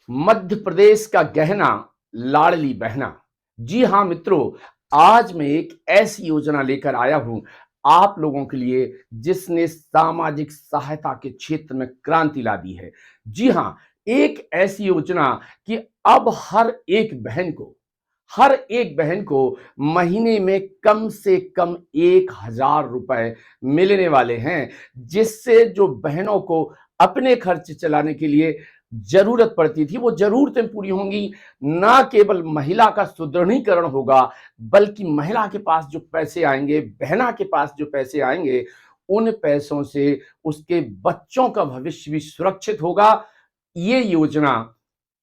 मध्य प्रदेश का गहना, लाडली बहना। जी हाँ मित्रों, आज मैं एक ऐसी योजना लेकर आया हूं आप लोगों के लिए जिसने सामाजिक सहायता के क्षेत्र में क्रांति ला दी है। जी हाँ, एक ऐसी योजना कि अब हर एक बहन को महीने में कम से कम 1,000 रुपए मिलने वाले हैं, जिससे जो बहनों को अपने खर्च चलाने के लिए जरूरत पड़ती थी वो जरूरतें पूरी होंगी। ना केवल महिला का सुदृढ़ीकरण होगा, बल्कि महिला के पास जो पैसे आएंगे, बहना के पास जो पैसे आएंगे, उन पैसों से उसके बच्चों का भविष्य भी सुरक्षित होगा। ये योजना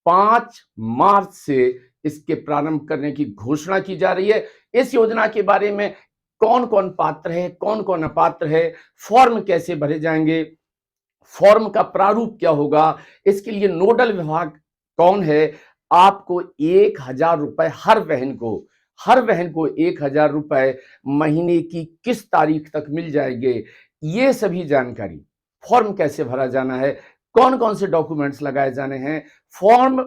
5 मार्च से इसके प्रारंभ करने की घोषणा की जा रही है। इस योजना के बारे में कौन कौन पात्र है, कौन कौन अपात्र है, फॉर्म कैसे भरे जाएंगे, फॉर्म का प्रारूप क्या होगा, इसके लिए नोडल विभाग कौन है, आपको 1,000 रुपए हर बहन को 1,000 रुपए महीने की किस तारीख तक मिल जाएंगे, ये सभी जानकारी, फॉर्म कैसे भरा जाना है, कौन कौन से डॉक्यूमेंट्स लगाए जाने हैं, फॉर्म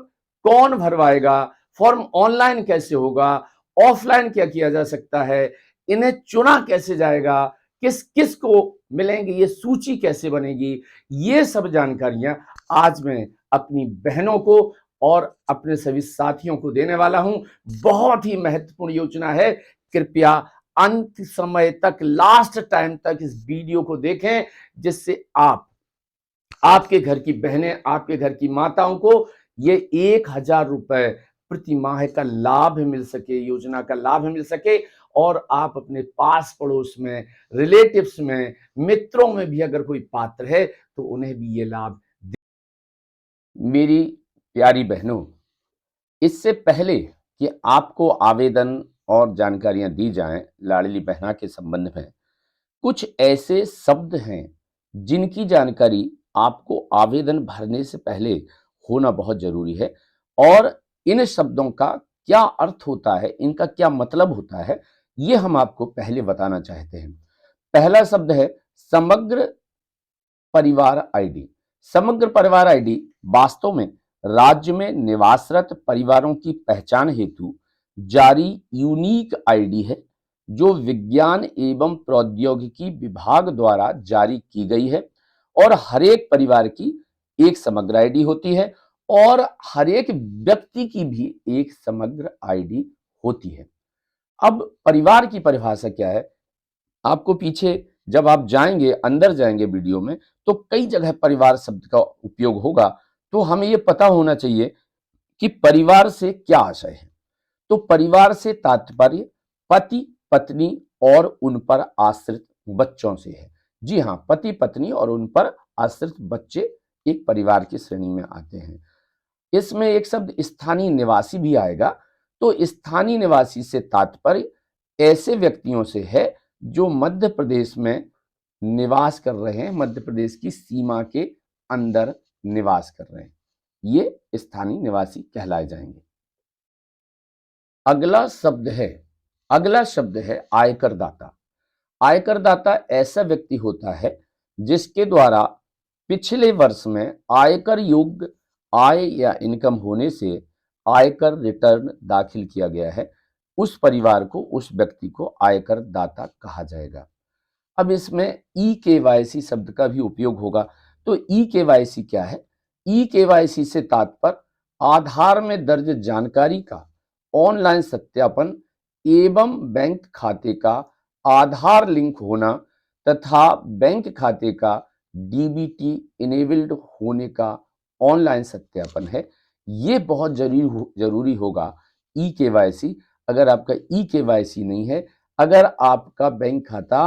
कौन भरवाएगा, फॉर्म ऑनलाइन कैसे होगा, ऑफलाइन क्या किया जा सकता है, इन्हें चुना कैसे जाएगा, किस किस को मिलेंगे, ये सूची कैसे बनेगी, ये सब जानकारियां आज मैं अपनी बहनों को और अपने सभी साथियों को देने वाला हूं। बहुत ही महत्वपूर्ण योजना है। कृपया अंत समय तक, लास्ट टाइम तक इस वीडियो को देखें, जिससे आपके घर की बहनें, आपके घर की माताओं को ये 1,000 रुपए प्रति माह का लाभ मिल सके, योजना का लाभ मिल सके, और आप अपने पास पड़ोस में, रिलेटिव्स में, मित्रों में भी अगर कोई पात्र है तो उन्हें भी ये लाभ दे। मेरी प्यारी बहनों, इससे पहले कि आपको आवेदन और जानकारियां दी जाएं लाडली बहना के संबंध में, कुछ ऐसे शब्द हैं जिनकी जानकारी आपको आवेदन भरने से पहले होना बहुत जरूरी है, और इन शब्दों का क्या अर्थ होता है, इनका क्या मतलब होता है, ये हम आपको पहले बताना चाहते हैं। पहला शब्द है समग्र परिवार आईडी। समग्र परिवार आईडी वास्तव में राज्य में निवासरत परिवारों की पहचान हेतु जारी यूनिक आईडी है, जो विज्ञान एवं प्रौद्योगिकी विभाग द्वारा जारी की गई है, और हर एक परिवार की एक समग्र आईडी होती है, और हर एक व्यक्ति की भी एक समग्र आईडी होती है। अब परिवार की परिभाषा क्या है, आपको पीछे जब आप जाएंगे, अंदर जाएंगे वीडियो में, तो कई जगह परिवार शब्द का उपयोग होगा, तो हमें यह पता होना चाहिए कि परिवार से क्या आशय है। तो परिवार से तात्पर्य पति, पत्नी और उन पर आश्रित बच्चों से है। जी हाँ, पति, पत्नी और उन पर आश्रित बच्चे एक परिवार की श्रेणी में आते हैं। इसमें एक शब्द स्थानीय निवासी भी आएगा। तो स्थानीय निवासी से तात्पर्य ऐसे व्यक्तियों से है जो मध्य प्रदेश में निवास कर रहे हैं, मध्य प्रदेश की सीमा के अंदर निवास कर रहे हैं, ये स्थानीय निवासी कहलाए जाएंगे। अगला शब्द है आयकर दाता। आयकर दाता ऐसा व्यक्ति होता है जिसके द्वारा पिछले वर्ष में आयकर योग्य आय या इनकम होने से आयकर रिटर्न दाखिल किया गया है। उस परिवार को, उस व्यक्ति को आयकर दाता कहा जाएगा। अब इसमें ई-केवाईसी शब्द का भी उपयोग होगा। तो ई-केवाईसी क्या है? ई-केवाईसी से तात्पर्य आधार में दर्ज जानकारी का ऑनलाइन सत्यापन एवं बैंक खाते का आधार लिंक होना तथा बैंक खाते का डीबीटी इनेबल्ड होने का ऑनलाइन सत्यापन है। ये बहुत जरूरी होगा ई-केवाईसी। अगर आपका ई-केवाईसी नहीं है, अगर आपका बैंक खाता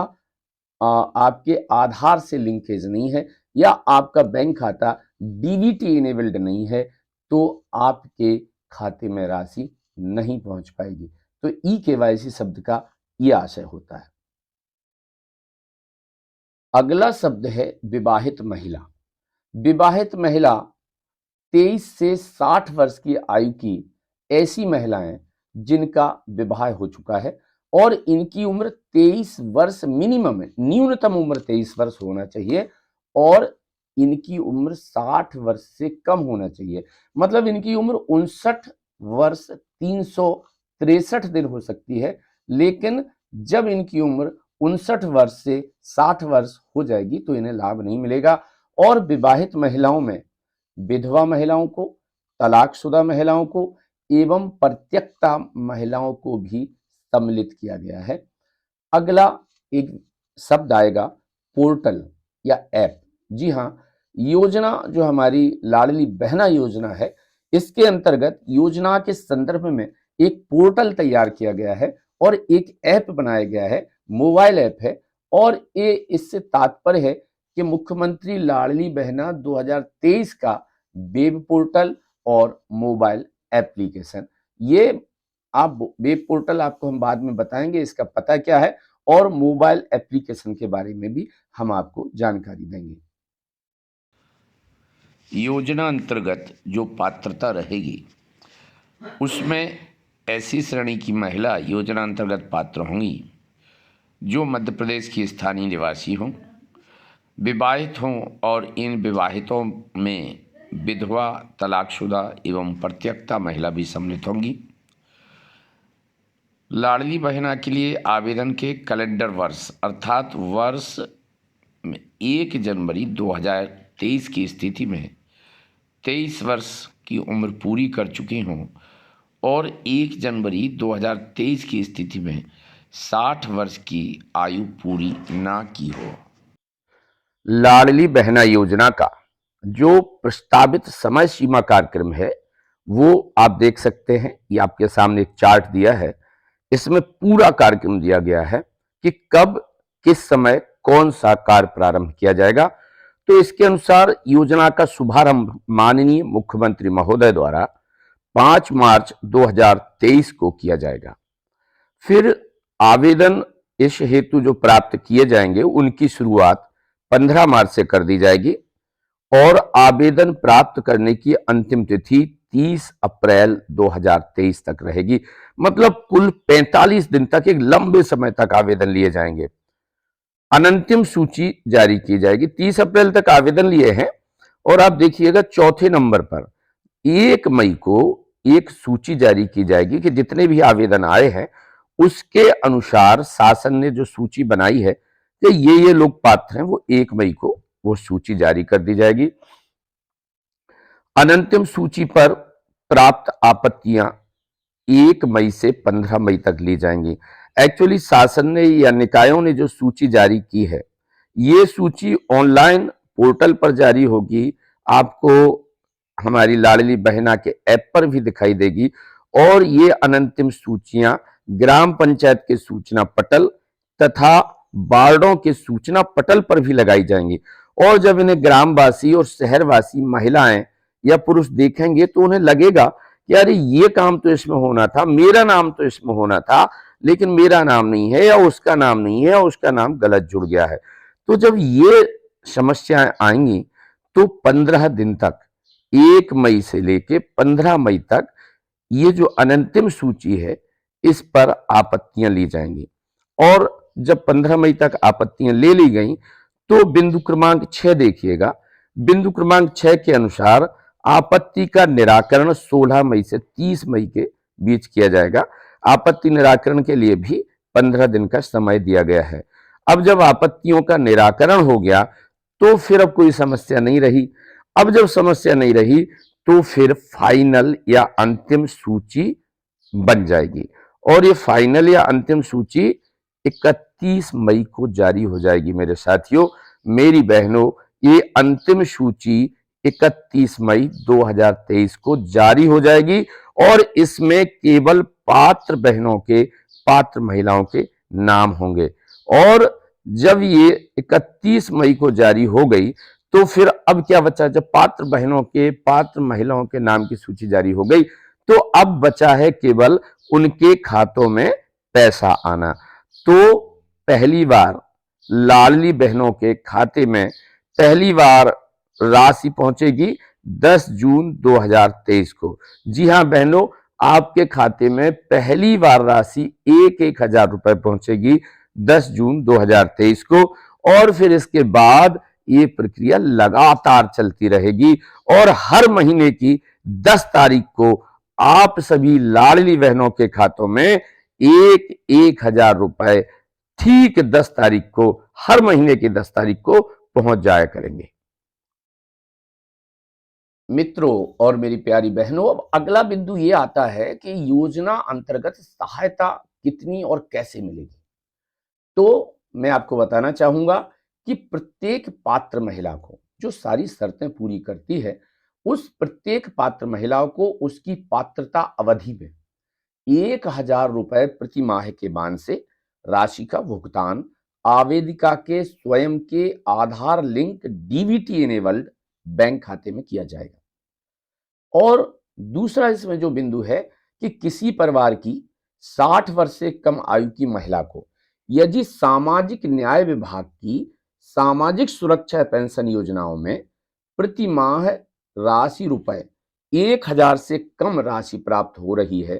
आपके आधार से लिंकेज नहीं है, या आपका बैंक खाता डीबीटी इनेबल्ड नहीं है, तो आपके खाते में राशि नहीं पहुंच पाएगी। तो ई-केवाईसी शब्द का यह आशय होता है। अगला शब्द है विवाहित महिला। विवाहित महिला 23 से 60 वर्ष की आयु की ऐसी महिलाएं जिनका विवाह हो चुका है और इनकी उम्र 23 वर्ष मिनिमम है, न्यूनतम उम्र 23 वर्ष होना चाहिए, और इनकी उम्र 60 वर्ष से कम होना चाहिए। मतलब इनकी उम्र 59 वर्ष 363 दिन हो सकती है, लेकिन जब इनकी उम्र 59 वर्ष से 60 वर्ष हो जाएगी तो इन्हें लाभ नहीं मिलेगा। और विवाहित महिलाओं में विधवा महिलाओं को, तलाकशुदा महिलाओं को एवं परित्यक्ता महिलाओं को भी सम्मिलित किया गया है। अगला एक शब्द आएगा पोर्टल या ऐप। जी हाँ, योजना जो हमारी लाडली बहना योजना है, इसके अंतर्गत योजना के संदर्भ में एक पोर्टल तैयार किया गया है और एक ऐप बनाया गया है, मोबाइल ऐप है। और ये इससे तात्पर्य है कि मुख्यमंत्री लाडली बहना 2023 का वेब पोर्टल और मोबाइल एप्लीकेशन, ये आप वेब पोर्टल आपको हम बाद में बताएंगे इसका पता क्या है, और मोबाइल एप्लीकेशन के बारे में भी हम आपको जानकारी देंगे। योजना अंतर्गत जो पात्रता रहेगी उसमें ऐसी श्रेणी की महिला योजना अंतर्गत पात्र होंगी जो मध्य प्रदेश की स्थानीय निवासी हों, विवाहित हों और इन विवाहितों में विधवा, तलाकशुदा एवं परित्यक्ता महिला भी सम्मिलित होंगी। लाडली बहना के लिए आवेदन के कैलेंडर वर्ष अर्थात वर्ष 1 जनवरी 2023 की स्थिति में 23 वर्ष की उम्र पूरी कर चुकी हों और 1 जनवरी 2023 की स्थिति में 60 वर्ष की आयु पूरी ना की हो। लाडली बहना योजना का जो प्रस्तावित समय सीमा कार्यक्रम है वो आप देख सकते हैं। ये आपके सामने एक चार्ट दिया है, इसमें पूरा कार्यक्रम दिया गया है कि कब किस समय कौन सा कार्य प्रारंभ किया जाएगा। तो इसके अनुसार योजना का शुभारंभ माननीय मुख्यमंत्री महोदय द्वारा 5 मार्च 2023 को किया जाएगा। फिर आवेदन इस हेतु जो प्राप्त किए जाएंगे उनकी शुरुआत 15 मार्च से कर दी जाएगी और आवेदन प्राप्त करने की अंतिम तिथि 30 अप्रैल 2023 तक रहेगी। मतलब कुल 45 दिन तक, एक लंबे समय तक आवेदन लिए जाएंगे। अनंतिम सूची जारी की जाएगी। 30 अप्रैल तक आवेदन लिए हैं और आप देखिएगा चौथे नंबर पर 1 मई को एक सूची जारी की जाएगी कि जितने भी आवेदन आए हैं उसके अनुसार शासन ने जो सूची बनाई है कि ये लोग पात्र हैं, वो 1 मई को वो सूची जारी कर दी जाएगी। अनंतिम सूची पर प्राप्त आपत्तियां 1 मई से 15 मई तक ली जाएंगी। एक्चुअली शासन ने या निकायों ने जो सूची जारी की है, ये सूची ऑनलाइन पोर्टल पर जारी होगी, आपको हमारी लाडली बहना के ऐप पर भी दिखाई देगी और ये अनंतिम सूचियां ग्राम पंचायत के सूचना पटल तथा वार्डों के सूचना पटल पर भी लगाई जाएंगी। और जब इन्हें ग्रामवासी और शहरवासी महिलाएं या पुरुष देखेंगे तो उन्हें लगेगा कि अरे ये काम तो इसमें होना था, मेरा नाम तो इसमें होना था, लेकिन मेरा नाम नहीं है या उसका नाम नहीं है या उसका नाम गलत जुड़ गया है। तो जब ये समस्याएं आएंगी तो 15 दिन तक, 1 मई से लेके 15 मई तक ये जो अनंतिम सूची है इस पर आपत्तियां ली जाएंगी। और जब 15 मई तक आपत्तियां ले ली गई तो बिंदु क्रमांक 6 देखिएगा। बिंदु क्रमांक 6 के अनुसार आपत्ति का निराकरण 16 मई से 30 मई के बीच किया जाएगा। आपत्ति निराकरण के लिए भी 15 दिन का समय दिया गया है। अब जब आपत्तियों का निराकरण हो गया तो फिर अब कोई समस्या नहीं रही। अब जब समस्या नहीं रही तो फिर फाइनल या अंतिम सूची बन जाएगी और ये फाइनल या अंतिम सूची 31 मई को जारी हो जाएगी। मेरे साथियों, मेरी बहनों, ये अंतिम सूची 31 मई 2023 को जारी हो जाएगी और इसमें केवल पात्र बहनों के, पात्र महिलाओं के नाम होंगे। और जब ये 31 मई को जारी हो गई तो फिर अब क्या बचा? जब पात्र बहनों के, पात्र महिलाओं के नाम की सूची जारी हो गई तो अब बचा है केवल उनके खातों में पैसा आना। तो पहली बार लाडली बहनों के खाते में पहली बार राशि पहुंचेगी 10 जून 2023 को। जी हां बहनों, आपके खाते में पहली बार राशि 1,000 रुपए पहुंचेगी 10 जून 2023 को और फिर इसके बाद ये प्रक्रिया लगातार चलती रहेगी और हर महीने की 10 तारीख को आप सभी लाडली बहनों के खातों में 1,000 रुपए ठीक 10 तारीख को, हर महीने की 10 तारीख को पहुंच जाया करेंगे। मित्रों और मेरी प्यारी बहनों, अब अगला बिंदु ये आता है कि योजना अंतर्गत सहायता कितनी और कैसे मिलेगी। तो मैं आपको बताना चाहूंगा कि प्रत्येक पात्र महिला को जो सारी शर्तें पूरी करती है, उस प्रत्येक पात्र महिला को उसकी पात्रता अवधि में 1,000 रुपए प्रति माह के मान से राशि का भुगतान आवेदिका के स्वयं के आधार लिंक डीबीटी इनेबल्ड बैंक खाते में किया जाएगा। और दूसरा इसमें जो बिंदु है कि किसी परिवार की 60 वर्ष से कम आयु की महिला को यदि सामाजिक न्याय विभाग की सामाजिक सुरक्षा पेंशन योजनाओं में प्रति माह राशि रुपए 1,000 से कम राशि प्राप्त हो रही है,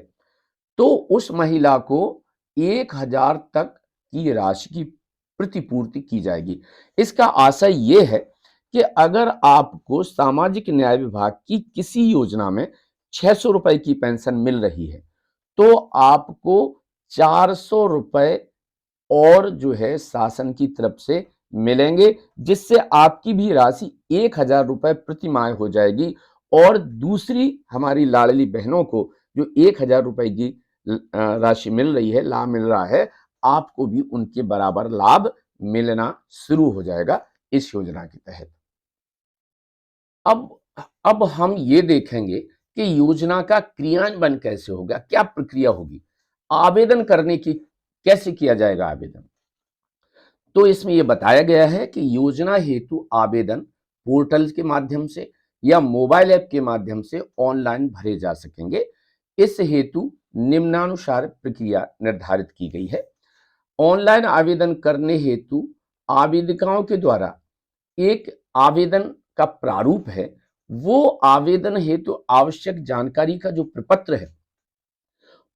तो उस महिला को 1,000 तक की राशि की प्रतिपूर्ति की जाएगी। इसका आशय यह है कि अगर आपको सामाजिक न्याय विभाग की किसी योजना में 600 रुपए की पेंशन मिल रही है, तो आपको 400 रुपए और जो है शासन की तरफ से मिलेंगे, जिससे आपकी भी राशि 1,000 रुपए प्रति माह हो जाएगी। और दूसरी हमारी लाडली बहनों को जो 1,000 रुपए की राशि मिल रही है, लाभ मिल रहा है, आपको भी उनके बराबर लाभ मिलना शुरू हो जाएगा इस योजना के तहत। अब हम ये देखेंगे कि योजना का क्रियान्वयन कैसे होगा, क्या प्रक्रिया होगी, आवेदन करने की कैसे किया जाएगा आवेदन। तो इसमें यह बताया गया है कि योजना हेतु आवेदन पोर्टल के माध्यम से या मोबाइल ऐप के माध्यम से ऑनलाइन भरे जा सकेंगे। इस हेतु निम्नानुसार प्रक्रिया निर्धारित की गई है। ऑनलाइन आवेदन करने हेतु आवेदिकाओं के द्वारा एक आवेदन का प्रारूप है, वो आवेदन हेतु आवश्यक जानकारी का जो प्रपत्र है,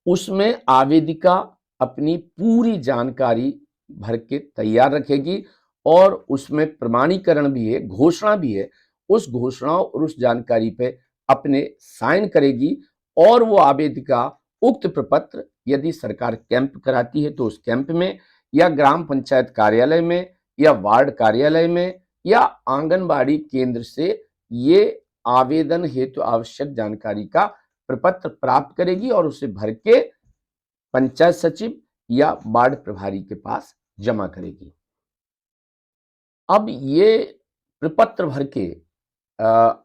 उसमें आवेदिका अपनी पूरी जानकारी भर के तैयार रखेगी और उसमें प्रमाणीकरण भी है, घोषणा भी है। उस घोषणा और उस जानकारी पे अपने साइन करेगी और वो आवेदिका उक्त प्रपत्र यदि सरकार कैंप कराती है तो उस कैंप में, या ग्राम पंचायत कार्यालय में, या वार्ड कार्यालय में, या आंगनबाड़ी केंद्र से ये आवेदन हेतु आवश्यक जानकारी का प्रपत्र प्राप्त करेगी और उसे भर के पंचायत सचिव या वार्ड प्रभारी के पास जमा करेगी। अब ये प्रपत्र भर के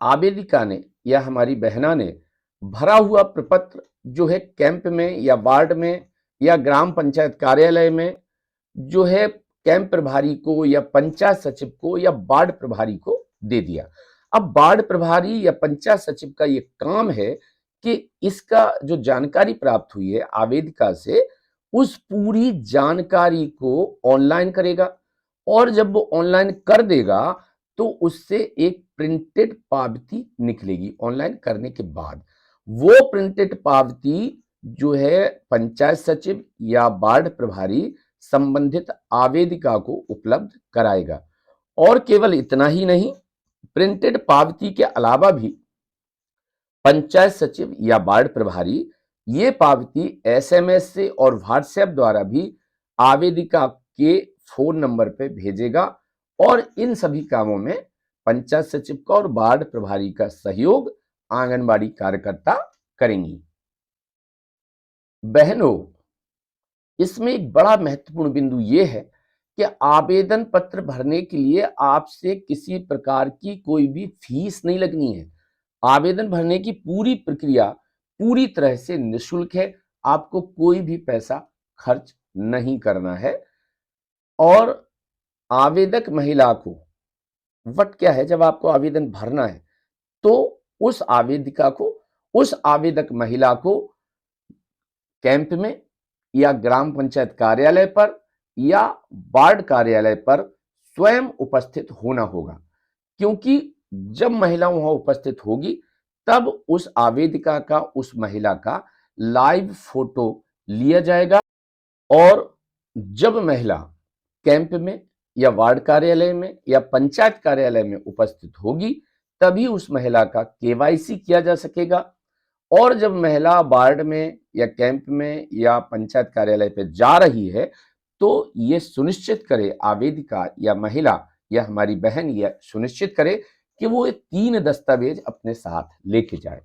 आवेदिका ने या हमारी बहना ने भरा हुआ प्रपत्र जो है कैंप में या वार्ड में या ग्राम पंचायत कार्यालय में जो है कैंप प्रभारी को या पंचायत सचिव को या वार्ड प्रभारी को दे दिया। अब वार्ड प्रभारी या पंचायत सचिव का ये काम है कि इसका जो जानकारी प्राप्त हुई है आवेदिका से, उस पूरी जानकारी को ऑनलाइन करेगा और जब वो ऑनलाइन कर देगा तो उससे एक प्रिंटेड पावती निकलेगी। ऑनलाइन करने के बाद वो प्रिंटेड पावती जो है पंचायत सचिव या वार्ड प्रभारी संबंधित आवेदिका को उपलब्ध कराएगा। और केवल इतना ही नहीं, प्रिंटेड पावती के अलावा भी पंचायत सचिव या वार्ड प्रभारी ये पावती एसएमएस से और व्हाट्सएप द्वारा भी आवेदिका के फोन नंबर पर भेजेगा और इन सभी कामों में पंचायत सचिव का और वार्ड प्रभारी का सहयोग आंगनबाड़ी कार्यकर्ता करेंगी। बहनों, इसमें एक बड़ा महत्वपूर्ण बिंदु यह है कि आवेदन पत्र भरने के लिए आपसे किसी प्रकार की कोई भी फीस नहीं लगनी है। आवेदन भरने की पूरी प्रक्रिया पूरी तरह से निःशुल्क है, आपको कोई भी पैसा खर्च नहीं करना है। और आवेदक महिला को वट क्या है, जब आपको आवेदन भरना है तो उस आवेदिका को, उस आवेदक महिला को कैंप में या ग्राम पंचायत कार्यालय पर या वार्ड कार्यालय पर स्वयं उपस्थित होना होगा, क्योंकि जब महिला वहां उपस्थित होगी तब उस आवेदिका का, उस महिला का लाइव फोटो लिया जाएगा। और जब महिला कैंप में या वार्ड कार्यालय में या पंचायत कार्यालय में उपस्थित होगी, तभी उस महिला का केवाईसी किया जा सकेगा। और जब महिला वार्ड में या कैंप में या पंचायत कार्यालय पे जा रही है, तो ये सुनिश्चित करे आवेदिका या महिला या हमारी बहन यह सुनिश्चित करे कि वो ये 3 दस्तावेज अपने साथ लेके जाए।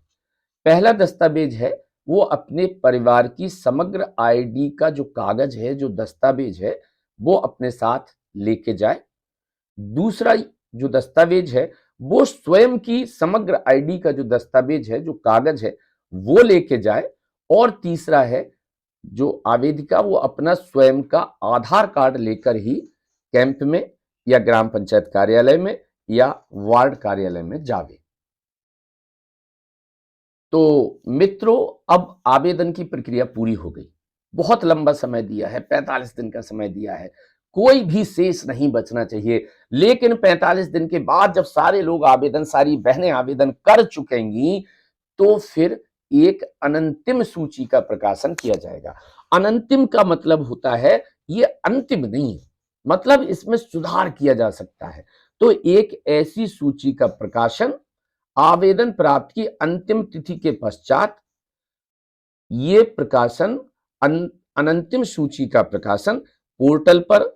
पहला दस्तावेज है, वो अपने परिवार की समग्र आईडी का जो कागज है, जो दस्तावेज है, वो अपने साथ लेके जाए। दूसरा जो दस्तावेज है, वो स्वयं की समग्र आईडी का जो दस्तावेज है, जो कागज है, वो लेके जाए। और तीसरा है, जो आवेदिका वो अपना स्वयं का आधार कार्ड लेकर ही कैंप में या ग्राम पंचायत कार्यालय में या वार्ड कार्यालय में जावे। तो मित्रों, अब आवेदन की प्रक्रिया पूरी हो गई। बहुत लंबा समय दिया है, 45 दिन का समय दिया है, कोई भी शेष नहीं बचना चाहिए। लेकिन 45 दिन के बाद जब सारे लोग आवेदन, सारी बहनें आवेदन कर चुकेंगी, तो फिर एक अनंतिम सूची का प्रकाशन किया जाएगा। अनंतिम का मतलब होता है ये अंतिम नहीं है, मतलब इसमें सुधार किया जा सकता है। तो एक ऐसी सूची का प्रकाशन आवेदन प्राप्त की अंतिम तिथि के पश्चात, ये प्रकाशन अनंतिम सूची का प्रकाशन पोर्टल पर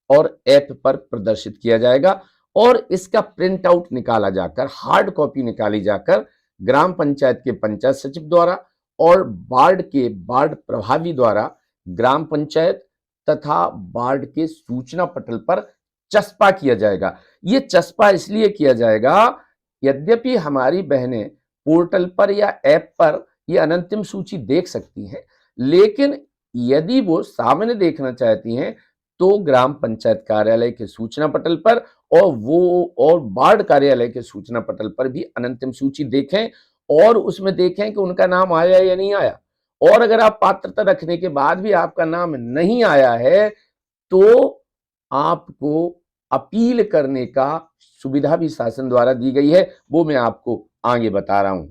और ऐप पर प्रदर्शित किया जाएगा। और इसका प्रिंट आउट निकाला जाकर, हार्ड कॉपी निकाली जाकर ग्राम पंचायत के पंचायत सचिव द्वारा और वार्ड के वार्ड प्रभावी द्वारा ग्राम पंचायत तथा वार्ड के सूचना पटल पर चस्पा किया जाएगा। ये चस्पा इसलिए किया जाएगा, यद्यपि हमारी बहनें पोर्टल पर या ऐप पर ये अनंतिम सूची देख सकती हैं, लेकिन यदि वो सामने देखना चाहती हैं तो ग्राम पंचायत कार्यालय के सूचना पटल पर और वार्ड कार्यालय के सूचना पटल पर भी अनंतिम सूची देखें और उसमें देखें कि उनका नाम आया या नहीं आया। और अगर आप पात्रता रखने के बाद भी आपका नाम नहीं आया है, तो आपको अपील करने का सुविधा भी शासन द्वारा दी गई है, वो मैं आपको आगे बता रहा हूं।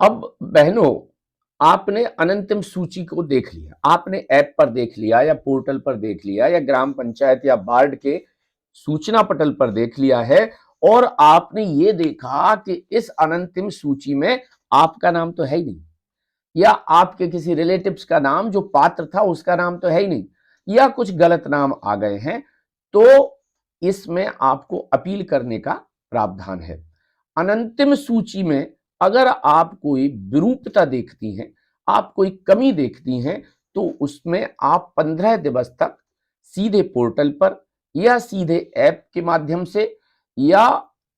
अब बहनों, आपने अनंतिम सूची को देख लिया, आपने ऐप पर देख लिया या पोर्टल पर देख लिया या ग्राम पंचायत या वार्ड के सूचना पटल पर देख लिया है, और आपने ये देखा कि इस अनंतिम सूची में आपका नाम तो है ही नहीं, या आपके किसी रिलेटिव्स का नाम जो पात्र था उसका नाम तो है ही नहीं, या कुछ गलत नाम आ गए हैं, तो इसमें आपको अपील करने का प्रावधान है। अनंतिम सूची में अगर आप कोई विरूपता देखती हैं, आप कोई कमी देखती हैं, तो उसमें आप 15 दिवस तक सीधे पोर्टल पर या सीधे ऐप के माध्यम से या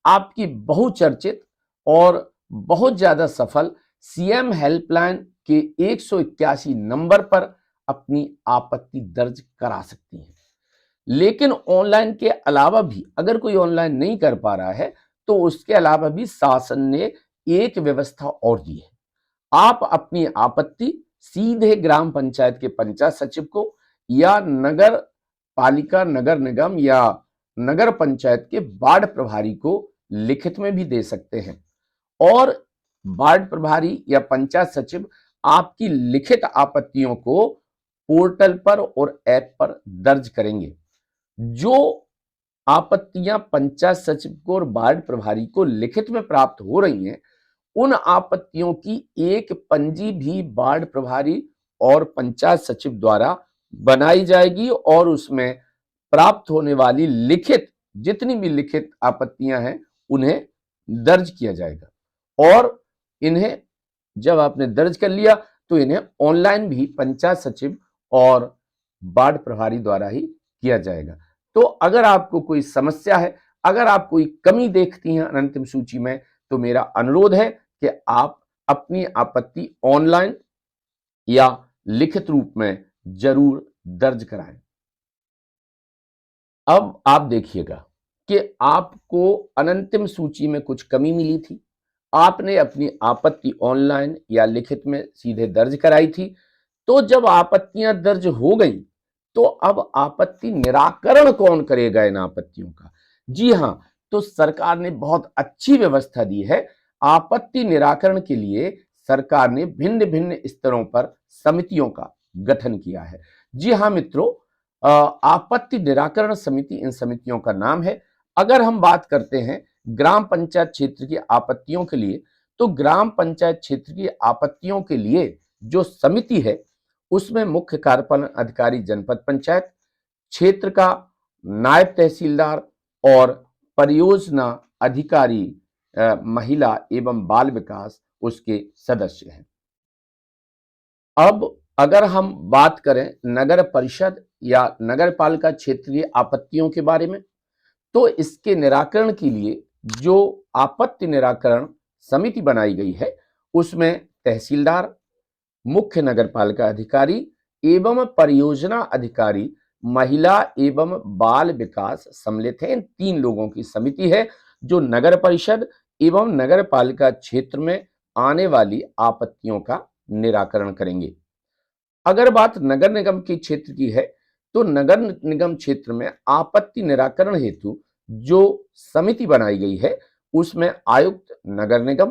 आपकी बहुचर्चित और बहुत ज्यादा सफल सीएम हेल्पलाइन के 181 नंबर पर अपनी आपत्ति दर्ज करा सकती हैं। लेकिन ऑनलाइन के अलावा भी अगर कोई ऑनलाइन नहीं कर पा रहा है, तो उसके अलावा भी शासन ने एक व्यवस्था और दी है। आप अपनी आपत्ति सीधे ग्राम पंचायत के पंचायत सचिव को या नगर पालिका, नगर निगम या नगर पंचायत के वार्ड प्रभारी को लिखित में भी दे सकते हैं, और वार्ड प्रभारी या पंचायत सचिव आपकी लिखित आपत्तियों को पोर्टल पर और ऐप पर दर्ज करेंगे। जो आपत्तियां पंचायत सचिव को और वार्ड प्रभारी को लिखित में प्राप्त हो रही हैं, उन आपत्तियों की एक पंजी भी वार्ड प्रभारी और पंचायत सचिव द्वारा बनाई जाएगी और उसमें प्राप्त होने वाली लिखित, जितनी भी लिखित आपत्तियां हैं, उन्हें दर्ज किया जाएगा। और इन्हें जब आपने दर्ज कर लिया, तो इन्हें ऑनलाइन भी पंचायत सचिव और वार्ड प्रभारी द्वारा ही किया जाएगा। तो अगर आपको कोई समस्या है, अगर आप कोई कमी देखती हैं अंतिम सूची में, तो मेरा अनुरोध है कि आप अपनी आपत्ति ऑनलाइन या लिखित रूप में जरूर दर्ज कराएं। अब आप देखिएगा कि आपको अनंतिम सूची में कुछ कमी मिली थी, आपने अपनी आपत्ति ऑनलाइन या लिखित में सीधे दर्ज कराई थी। तो जब आपत्तियां दर्ज हो गई, तो अब आपत्ति निराकरण कौन करेगा इन आपत्तियों का? जी हां, तो सरकार ने बहुत अच्छी व्यवस्था दी है। आपत्ति निराकरण के लिए सरकार ने भिन्न भिन्न स्तरों पर समितियों का गठन किया है। जी हां मित्रों, आपत्ति निराकरण समिति इन समितियों का नाम है। अगर हम बात करते हैं ग्राम पंचायत क्षेत्र की आपत्तियों के लिए, तो ग्राम पंचायत क्षेत्र की आपत्तियों के लिए जो समिति है उसमें मुख्य कार्यपालन अधिकारी जनपद पंचायत, क्षेत्र का नायब तहसीलदार और परियोजना अधिकारी महिला एवं बाल विकास उसके सदस्य हैं। अब अगर हम बात करें नगर परिषद या नगर पालिका क्षेत्रीय आपत्तियों के बारे में, तो इसके निराकरण के लिए जो आपत्ति निराकरण समिति बनाई गई है उसमें तहसीलदार, मुख्य नगर पालिका अधिकारी एवं परियोजना अधिकारी महिला एवं बाल विकास सम्मिलित है। इन 3 लोगों की समिति है जो नगर परिषद एवं नगर पालिका क्षेत्र में आने वाली आपत्तियों का निराकरण करेंगे। अगर बात नगर निगम के क्षेत्र की है, तो नगर निगम क्षेत्र में आपत्ति निराकरण हेतु जो समिति बनाई गई है उसमें आयुक्त नगर निगम,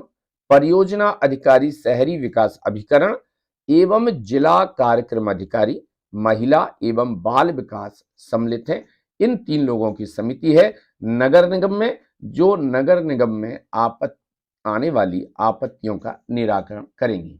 परियोजना अधिकारी शहरी विकास अभिकरण एवं जिला कार्यक्रम अधिकारी महिला एवं बाल विकास सम्मिलित हैं। इन 3 लोगों की समिति है नगर निगम में, जो नगर निगम में आने वाली आपत्तियों का निराकरण करेंगी।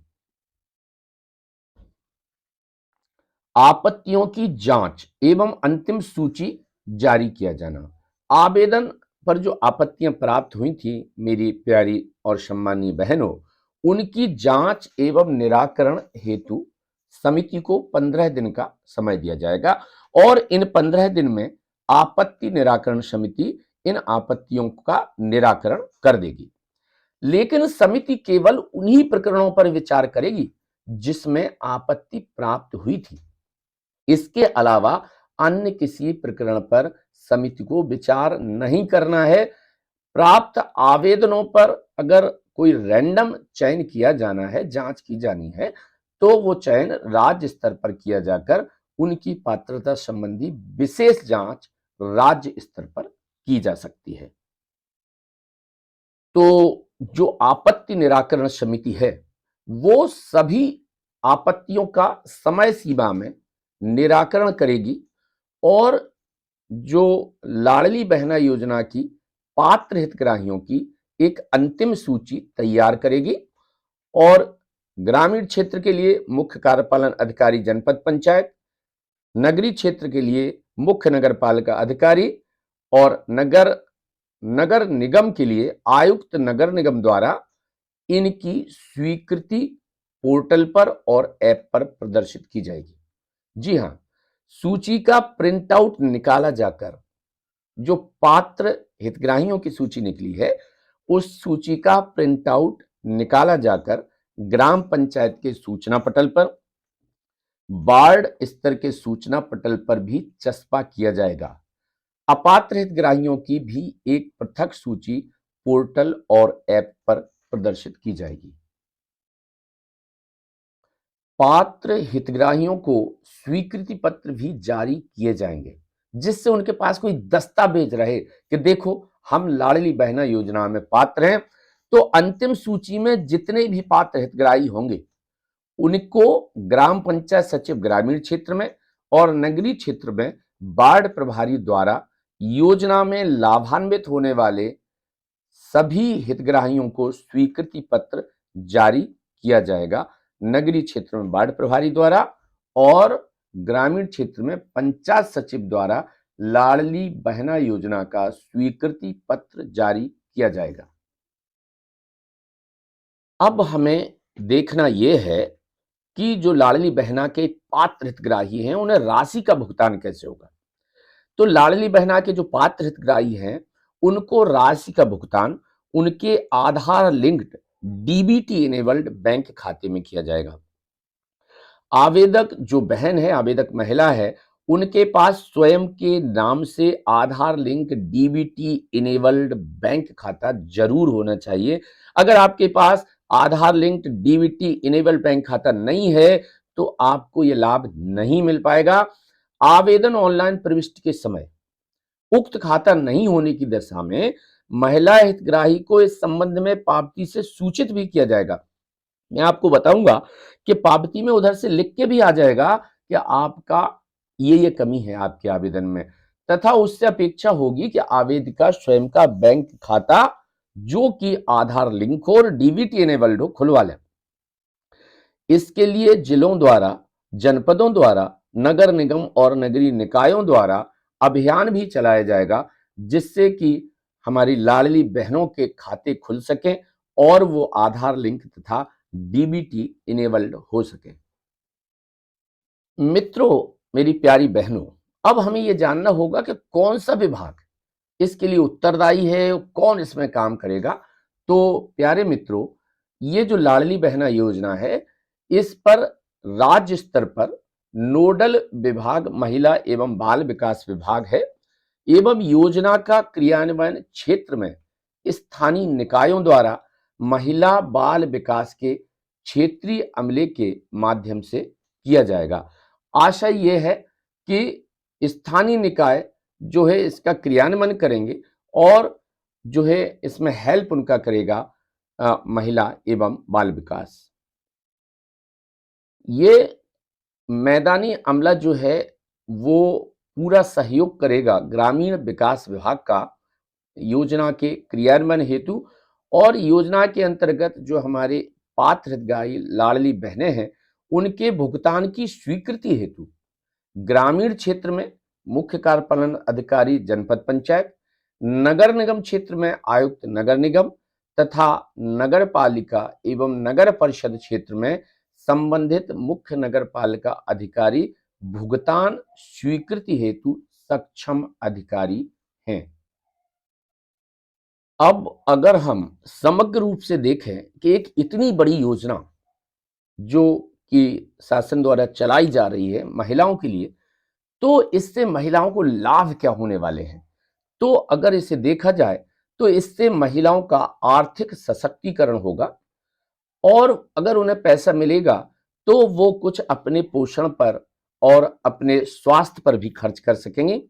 आपत्तियों की जांच एवं अंतिम सूची जारी किया जाना। आवेदन पर जो आपत्तियां प्राप्त हुई थी मेरी प्यारी और सम्मानीय बहनों, उनकी जांच एवं निराकरण हेतु समिति को 15 दिन का समय दिया जाएगा और इन 15 दिन में आपत्ति निराकरण समिति इन आपत्तियों का निराकरण कर देगी। लेकिन समिति केवल उन्हीं प्रकरणों पर विचार करेगी जिसमें आपत्ति प्राप्त हुई थी। इसके अलावा अन्य किसी प्रकरण पर समिति को विचार नहीं करना है। प्राप्त आवेदनों पर अगर कोई रैंडम चयन किया जाना है, जांच की जानी है, तो वो चयन राज्य स्तर पर किया जाकर उनकी पात्रता संबंधी विशेष जांच राज्य स्तर पर की जा सकती है। तो जो आपत्ति निराकरण समिति है वो सभी आपत्तियों का समय सीमा में निराकरण करेगी और जो लाडली बहना योजना की पात्र हितग्राहियों की एक अंतिम सूची तैयार करेगी और ग्रामीण क्षेत्र के लिए मुख्य कार्यपालन अधिकारी जनपद पंचायत, नगरीय क्षेत्र के लिए मुख्य नगर पालिका अधिकारी और नगर निगम के लिए आयुक्त नगर निगम द्वारा इनकी स्वीकृति पोर्टल पर और ऐप पर प्रदर्शित की जाएगी। जी हां, सूची का प्रिंट आउट निकाला जाकर जो पात्र हितग्राहियों की सूची निकली है उस सूची का प्रिंट आउट निकाला जाकर ग्राम पंचायत के सूचना पटल पर, वार्ड स्तर के सूचना पटल पर भी चस्पा किया जाएगा। अपात्र हितग्राहियों की भी एक पृथक सूची पोर्टल और ऐप पर प्रदर्शित की जाएगी। पात्र हितग्राहियों को स्वीकृति पत्र भी जारी किए जाएंगे जिससे उनके पास कोई दस्तावेज रहे कि देखो हम लाडली बहना योजना में पात्र हैं। तो अंतिम सूची में जितने भी पात्र हितग्राही होंगे उनको ग्राम पंचायत सचिव ग्रामीण क्षेत्र में और नगरीय क्षेत्र में वार्ड प्रभारी द्वारा योजना में लाभान्वित होने वाले सभी हितग्राहियों को स्वीकृति पत्र जारी किया जाएगा। नगरीय क्षेत्र में वार्ड प्रभारी द्वारा और ग्रामीण क्षेत्र में पंचायत सचिव द्वारा लाडली बहना योजना का स्वीकृति पत्र जारी किया जाएगा। अब हमें देखना यह है कि जो लाडली बहना के पात्र हितग्राही हैं उन्हें राशि का भुगतान कैसे होगा। तो लाडली बहना के जो पात्र हितग्राही हैं उनको राशि का भुगतान उनके आधार लिंक्ड डीबीटी इनेबल्ड बैंक खाते में किया जाएगा। आवेदक जो बहन है, आवेदक महिला है, उनके पास स्वयं के नाम से आधार लिंक डीबीटी इनेबल्ड बैंक खाता जरूर होना चाहिए। अगर आपके पास आधार लिंक्ड डीबीटी इनेबल्ड बैंक खाता नहीं है तो आपको यह लाभ नहीं मिल पाएगा। आवेदन ऑनलाइन प्रविष्टि के समय उक्त खाता नहीं होने की दशा में महिला हितग्राही को इस संबंध में पावती से सूचित भी किया जाएगा। मैं आपको बताऊंगा कि पावती में उधर से लिख के भी आ जाएगा कि आपका ये कमी है आपके आवेदन में, तथा उससे अपेक्षा होगी कि आवेदिका स्वयं का बैंक खाता जो कि आधार लिंक हो और डीबीटी इनेबल्ड हो खुलवा लें। इसके लिए जिलों द्वारा, जनपदों द्वारा, नगर निगम और नगरीय निकायों द्वारा अभियान भी चलाया जाएगा, जिससे कि हमारी लाडली बहनों के खाते खुल सकें और वो आधार लिंक तथा डीबीटी इनेबल्ड हो सके। मित्रों, मेरी प्यारी बहनों, अब हमें यह जानना होगा कि कौन सा विभाग इसके लिए उत्तरदायी है, कौन इसमें काम करेगा। तो प्यारे मित्रों, ये जो लाडली बहना योजना है, इस पर राज्य स्तर पर नोडल विभाग महिला एवं बाल विकास विभाग है एवं योजना का क्रियान्वयन क्षेत्र में स्थानीय निकायों द्वारा महिला बाल विकास के क्षेत्रीय अमले के माध्यम से किया जाएगा। आशा ये है कि स्थानीय निकाय जो है इसका क्रियान्वयन करेंगे और जो है इसमें हेल्प उनका करेगा महिला एवं बाल विकास। ये मैदानी अमला जो है वो पूरा सहयोग करेगा ग्रामीण विकास विभाग का योजना के क्रियान्वयन हेतु, और योजना के अंतर्गत जो हमारे पात्र हितग्राही लाडली बहनें हैं उनके भुगतान की स्वीकृति हेतु ग्रामीण क्षेत्र में मुख्य कार्यपालन अधिकारी जनपद पंचायत, नगर निगम क्षेत्र में आयुक्त नगर निगम तथा नगर पालिका एवं नगर परिषद क्षेत्र में संबंधित मुख्य नगर पालिका अधिकारी भुगतान स्वीकृति हेतु सक्षम अधिकारी हैं। अब अगर हम समग्र रूप से देखें कि एक इतनी बड़ी योजना जो कि शासन द्वारा चलाई जा रही है महिलाओं के लिए, तो इससे महिलाओं को लाभ क्या होने वाले हैं। तो अगर इसे देखा जाए तो इससे महिलाओं का आर्थिक सशक्तिकरण होगा और अगर उन्हें पैसा मिलेगा तो वो कुछ अपने पोषण पर और अपने स्वास्थ्य पर भी खर्च कर सकेंगे।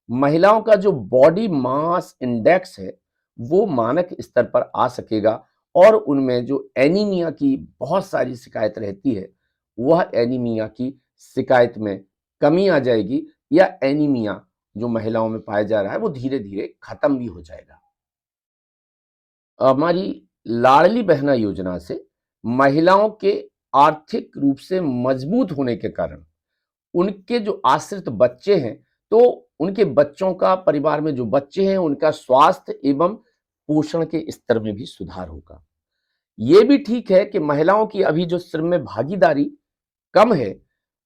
महिलाओं का जो बॉडी मास इंडेक्स है वो मानक स्तर पर आ सकेगा और उनमें जो एनीमिया की बहुत सारी शिकायत रहती है वह एनीमिया की शिकायत में कमी आ जाएगी, या एनीमिया जो महिलाओं में पाया जा रहा है वो धीरे धीरे खत्म भी हो जाएगा। हमारी लाडली बहना योजना से महिलाओं के आर्थिक रूप से मजबूत होने के कारण उनके जो आश्रित बच्चे हैं तो उनके बच्चों का, परिवार में जो बच्चे हैं उनका स्वास्थ्य एवं पोषण के स्तर में भी सुधार होगा। ये भी ठीक है कि महिलाओं की अभी जो श्रम में भागीदारी कम है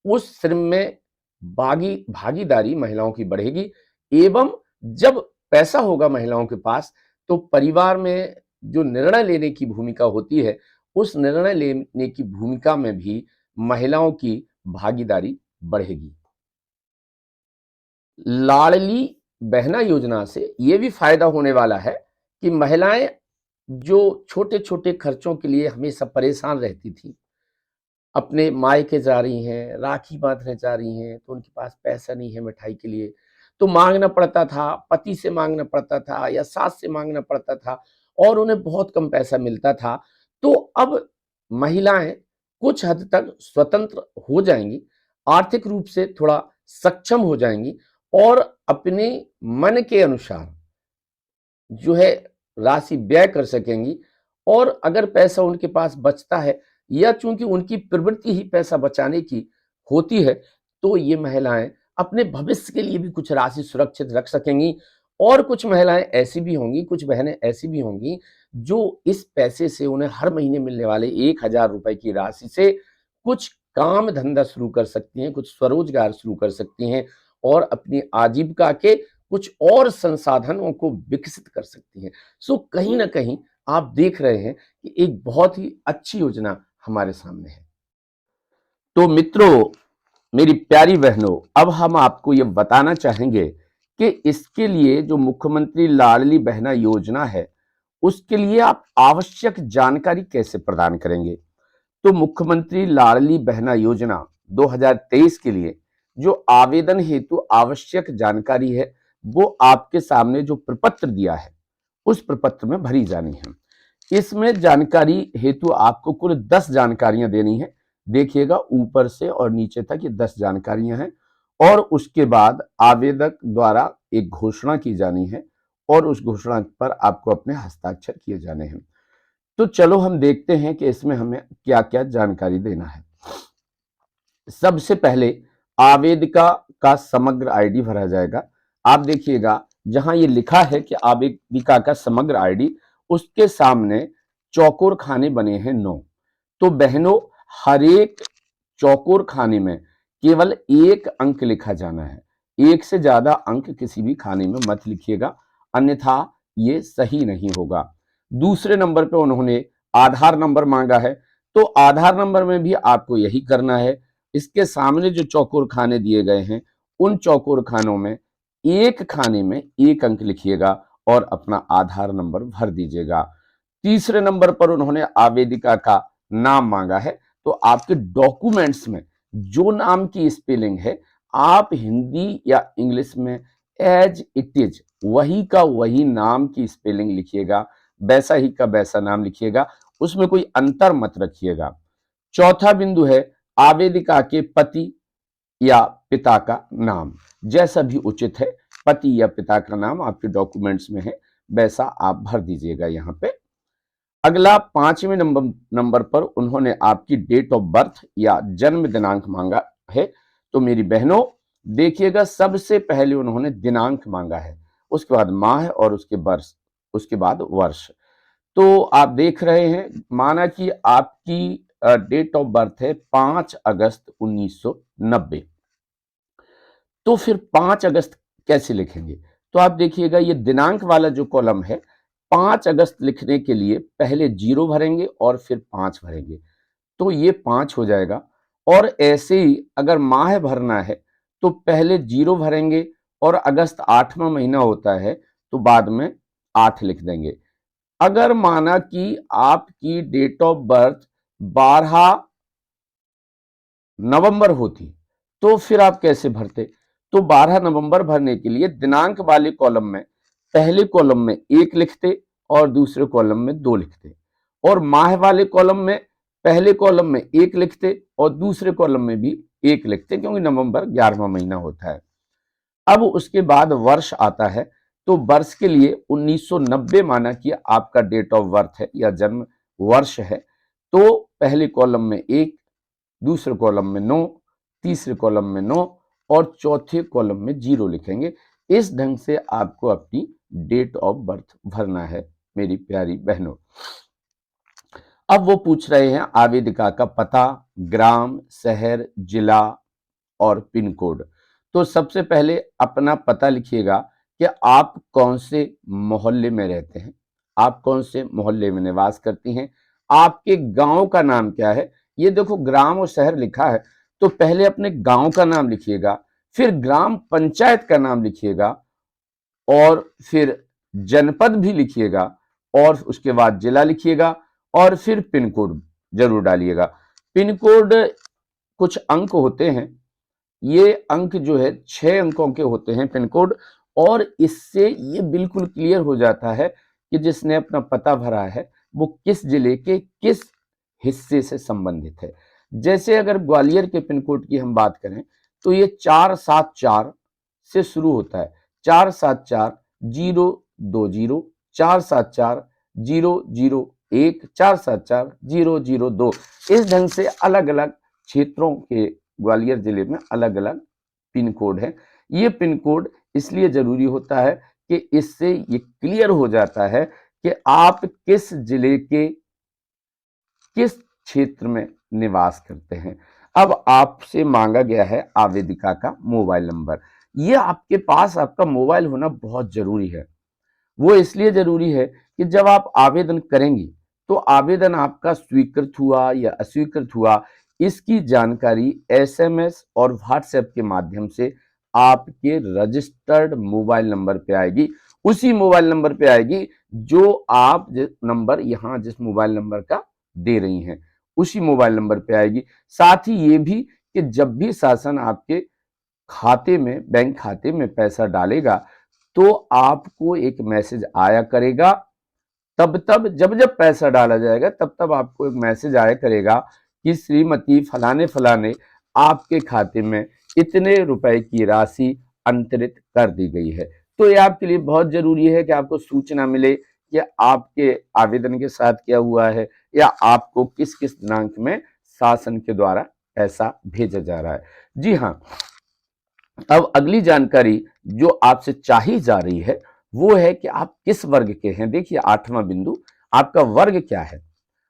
उस श्रम में भागीदारी महिलाओं की बढ़ेगी एवं जब पैसा होगा महिलाओं के पास तो परिवार में जो निर्णय लेने की भूमिका होती है उस निर्णय लेने की भूमिका में भी महिलाओं की भागीदारी बढ़ेगी। लाडली बहना योजना से ये भी फायदा होने वाला है कि महिलाएं जो छोटे छोटे खर्चों के लिए हमेशा परेशान रहती थी, अपने मायके जा रही हैं, राखी बांधने जा रही हैं तो उनके पास पैसा नहीं है मिठाई के लिए, तो मांगना पड़ता था, पति से मांगना पड़ता था या सास से मांगना पड़ता था और उन्हें बहुत कम पैसा मिलता था। तो अब महिलाएं कुछ हद तक स्वतंत्र हो जाएंगी, आर्थिक रूप से थोड़ा सक्षम हो जाएंगी और अपने मन के अनुसार जो है राशि व्यय कर सकेंगी। और अगर पैसा उनके पास बचता है या चूंकि उनकी प्रवृत्ति ही पैसा बचाने की होती है तो ये महिलाएं अपने भविष्य के लिए भी कुछ राशि सुरक्षित रख सकेंगी। और कुछ महिलाएं ऐसी भी होंगी, कुछ बहनें ऐसी भी होंगी जो इस पैसे से उन्हें हर महीने मिलने वाले 1000 रुपए की राशि से कुछ काम धंधा शुरू कर सकती हैं, कुछ स्वरोजगार शुरू कर सकती हैं और अपनी आजीविका के कुछ और संसाधनों को विकसित कर सकती हैं। सो कहीं ना कहीं आप देख रहे हैं कि एक बहुत ही अच्छी योजना हमारे सामने है। तो मित्रों, मेरी प्यारी बहनों, अब हम आपको ये बताना चाहेंगे कि इसके लिए जो मुख्यमंत्री लाडली बहना योजना है उसके लिए आप आवश्यक जानकारी कैसे प्रदान करेंगे। तो मुख्यमंत्री लाडली बहना योजना 2023 के लिए जो आवेदन हेतु आवश्यक जानकारी है वो आपके सामने जो प्रपत्र दिया है उस प्रपत्र में भरी जानी है। इसमें जानकारी हेतु आपको कुल 10 जानकारियां देनी है। देखिएगा ऊपर से और नीचे तक ये 10 जानकारियां हैं और उसके बाद आवेदक द्वारा एक घोषणा की जानी है और उस घोषणा पर आपको अपने हस्ताक्षर किए जाने हैं। तो चलो हम देखते हैं कि इसमें हमें क्या क्या जानकारी देना है। सबसे पहले आवेदिका का समग्र आईडी भरा जाएगा। आप देखिएगा जहां ये लिखा है कि आवेदिका का समग्र आईडी, उसके सामने चौकोर खाने बने हैं 9। तो बहनों, हर एक चौकोर खाने में केवल 1 अंक लिखा जाना है। 1 से ज्यादा अंक किसी भी खाने में मत लिखिएगा, अन्यथा ये सही नहीं होगा। दूसरे नंबर पे उन्होंने आधार नंबर मांगा है, तो आधार नंबर में भी आपको यही करना है। इसके सामने जो चौकोर खाने दिए गए हैं, उन चौकोर खानों में एक खाने में 1 अंक लिखिएगा और अपना आधार नंबर भर दीजिएगा। तीसरे नंबर पर उन्होंने आवेदिका का नाम मांगा है, तो आपके डॉक्यूमेंट्स में जो नाम की स्पेलिंग है, आप हिंदी या इंग्लिश में एज इट इज वही का वही नाम की स्पेलिंग लिखिएगा, वैसा ही का वैसा नाम लिखिएगा, उसमें कोई अंतर मत रखिएगा। चौथा बिंदु है आवेदिका के पति या पिता का नाम, जैसा भी उचित है, पति या पिता का नाम आपके डॉक्यूमेंट्स में है, वैसा आप भर दीजिएगा यहाँ पे। अगला 5वें नंबर पर उन्होंने आपकी डेट ऑफ बर्थ या जन्म दिनांक मांगा है। तो मेरी बहनों देखिएगा, सबसे पहले उन्होंने दिनांक मांगा है, उसके बाद माह और उसके बाद वर्ष। तो आप देख रहे हैं, माना कि आपकी डेट ऑफ बर्थ है 5 अगस्त 1990, तो फिर 5 अगस्त कैसे लिखेंगे? तो आप देखिएगा, ये दिनांक वाला जो कॉलम है, 5 अगस्त लिखने के लिए पहले 0 भरेंगे और फिर 5 भरेंगे, तो ये 5 हो जाएगा। और ऐसे ही अगर माह भरना है तो पहले 0 भरेंगे और अगस्त 8वां महीना होता है तो बाद में 8 लिख देंगे। अगर माना कि आपकी डेट ऑफ बर्थ 12 नवंबर होती, तो फिर आप कैसे भरते? तो 12 नवंबर भरने के लिए दिनांक वाले कॉलम में पहले कॉलम में 1 लिखते और दूसरे कॉलम में 2 लिखते, और माह वाले कॉलम में पहले कॉलम में 1 लिखते और दूसरे कॉलम में भी 1 लिखते, क्योंकि नवंबर 11वां महीना होता है। अब उसके बाद वर्ष आता है, तो वर्ष के लिए 1990 माना कि आपका डेट ऑफ बर्थ है या जन्म वर्ष है, तो पहले कॉलम में 1, दूसरे कॉलम में 9, तीसरे कॉलम में 9 और चौथे कॉलम में 0 लिखेंगे। इस ढंग से आपको अपनी डेट ऑफ बर्थ भरना है मेरी प्यारी बहनों। अब वो पूछ रहे हैं आवेदिका का पता, ग्राम, शहर, जिला और पिन कोड। तो सबसे पहले अपना पता लिखिएगा कि आप कौन से मोहल्ले में रहते हैं, आप कौन से मोहल्ले में निवास करती हैं, आपके गांव का नाम क्या है। ये देखो, ग्राम और शहर लिखा है, तो पहले अपने गांव का नाम लिखिएगा, फिर ग्राम पंचायत का नाम लिखिएगा और फिर जनपद भी लिखिएगा और उसके बाद जिला लिखिएगा और फिर पिन कोड जरूर डालिएगा। पिन कोड कुछ अंक होते हैं, ये अंक जो है 6 अंकों के होते हैं पिन कोड, और इससे ये बिल्कुल क्लियर हो जाता है कि जिसने अपना पता भरा है वो किस जिले के किस हिस्से से संबंधित है। जैसे अगर ग्वालियर के पिन कोड की हम बात करें तो ये 474 से शुरू होता है, 474-020, 474-001, 474-002। इस ढंग से अलग अलग क्षेत्रों के ग्वालियर जिले में अलग अलग पिन कोड है। ये पिन कोड इसलिए जरूरी होता है कि इससे ये क्लियर हो जाता है कि आप किस जिले के किस क्षेत्र में निवास करते हैं। अब आपसे मांगा गया है आवेदिका का मोबाइल नंबर। ये आपके पास आपका मोबाइल होना बहुत जरूरी है। वो इसलिए जरूरी है कि जब आप आवेदन करेंगी तो आवेदन आपका स्वीकृत हुआ या अस्वीकृत हुआ, इसकी जानकारी एसएमएस और व्हाट्सएप के माध्यम से आपके रजिस्टर्ड मोबाइल नंबर पे आएगी। उसी मोबाइल नंबर पे आएगी जो आप जिस नंबर यहाँ जिस मोबाइल नंबर का दे रही हैं, उसी मोबाइल नंबर पे आएगी। साथ ही ये भी कि जब भी शासन आपके खाते में, बैंक खाते में पैसा डालेगा तो आपको एक मैसेज आया करेगा। तब जब जब पैसा डाला जाएगा तब आपको एक मैसेज आया करेगा कि श्रीमती फलाने फलाने आपके खाते में इतने रुपए की राशि अंतरित कर दी गई है। तो ये आपके लिए बहुत जरूरी है कि आपको सूचना मिले कि आपके आवेदन के साथ क्या हुआ है या आपको किस किस दिनांक में शासन के द्वारा पैसा भेजा जा रहा है। जी हाँ, अब अगली जानकारी जो आपसे चाही जा रही है वो है कि आप किस वर्ग के हैं। देखिए 8वां बिंदु, आपका वर्ग क्या है।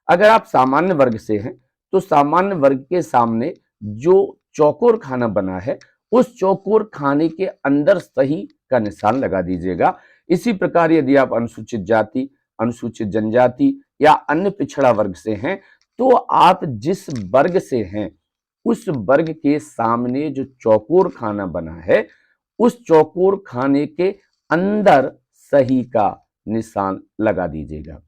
अगर आप सामान्य वर्ग से हैं तो सामान्य वर्ग के सामने जो चौकोर खाना बना है उस चौकोर खाने के अंदर सही का निशान लगा दीजिएगा। इसी प्रकार यदि आप अनुसूचित जाति, अनुसूचित जनजाति या अन्य पिछड़ा वर्ग से हैं तो आप जिस वर्ग से हैं उस वर्ग के सामने जो चौकोर खाना बना है उस चौकोर खाने के अंदर सही का निशान लगा दीजिएगा।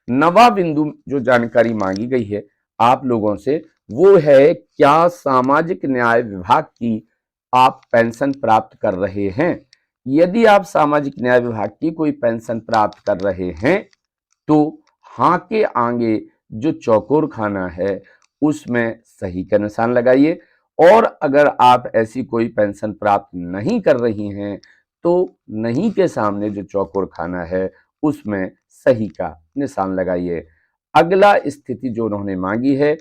नवा बिंदु जो जानकारी मांगी गई है आप लोगों से वो है, क्या सामाजिक न्याय विभाग की आप पेंशन प्राप्त कर रहे हैं। यदि आप सामाजिक न्याय विभाग की कोई पेंशन प्राप्त कर रहे हैं तो हाँ के आगे जो चौकोर खाना है उसमें सही का निशान लगाइए। और अगर आप ऐसी कोई पेंशन प्राप्त नहीं कर रही हैं तो नहीं के सामने जो चौकोर खाना है उसमें सही का निशान लगाइए। अगला स्थिति जो उन्होंने मांगी है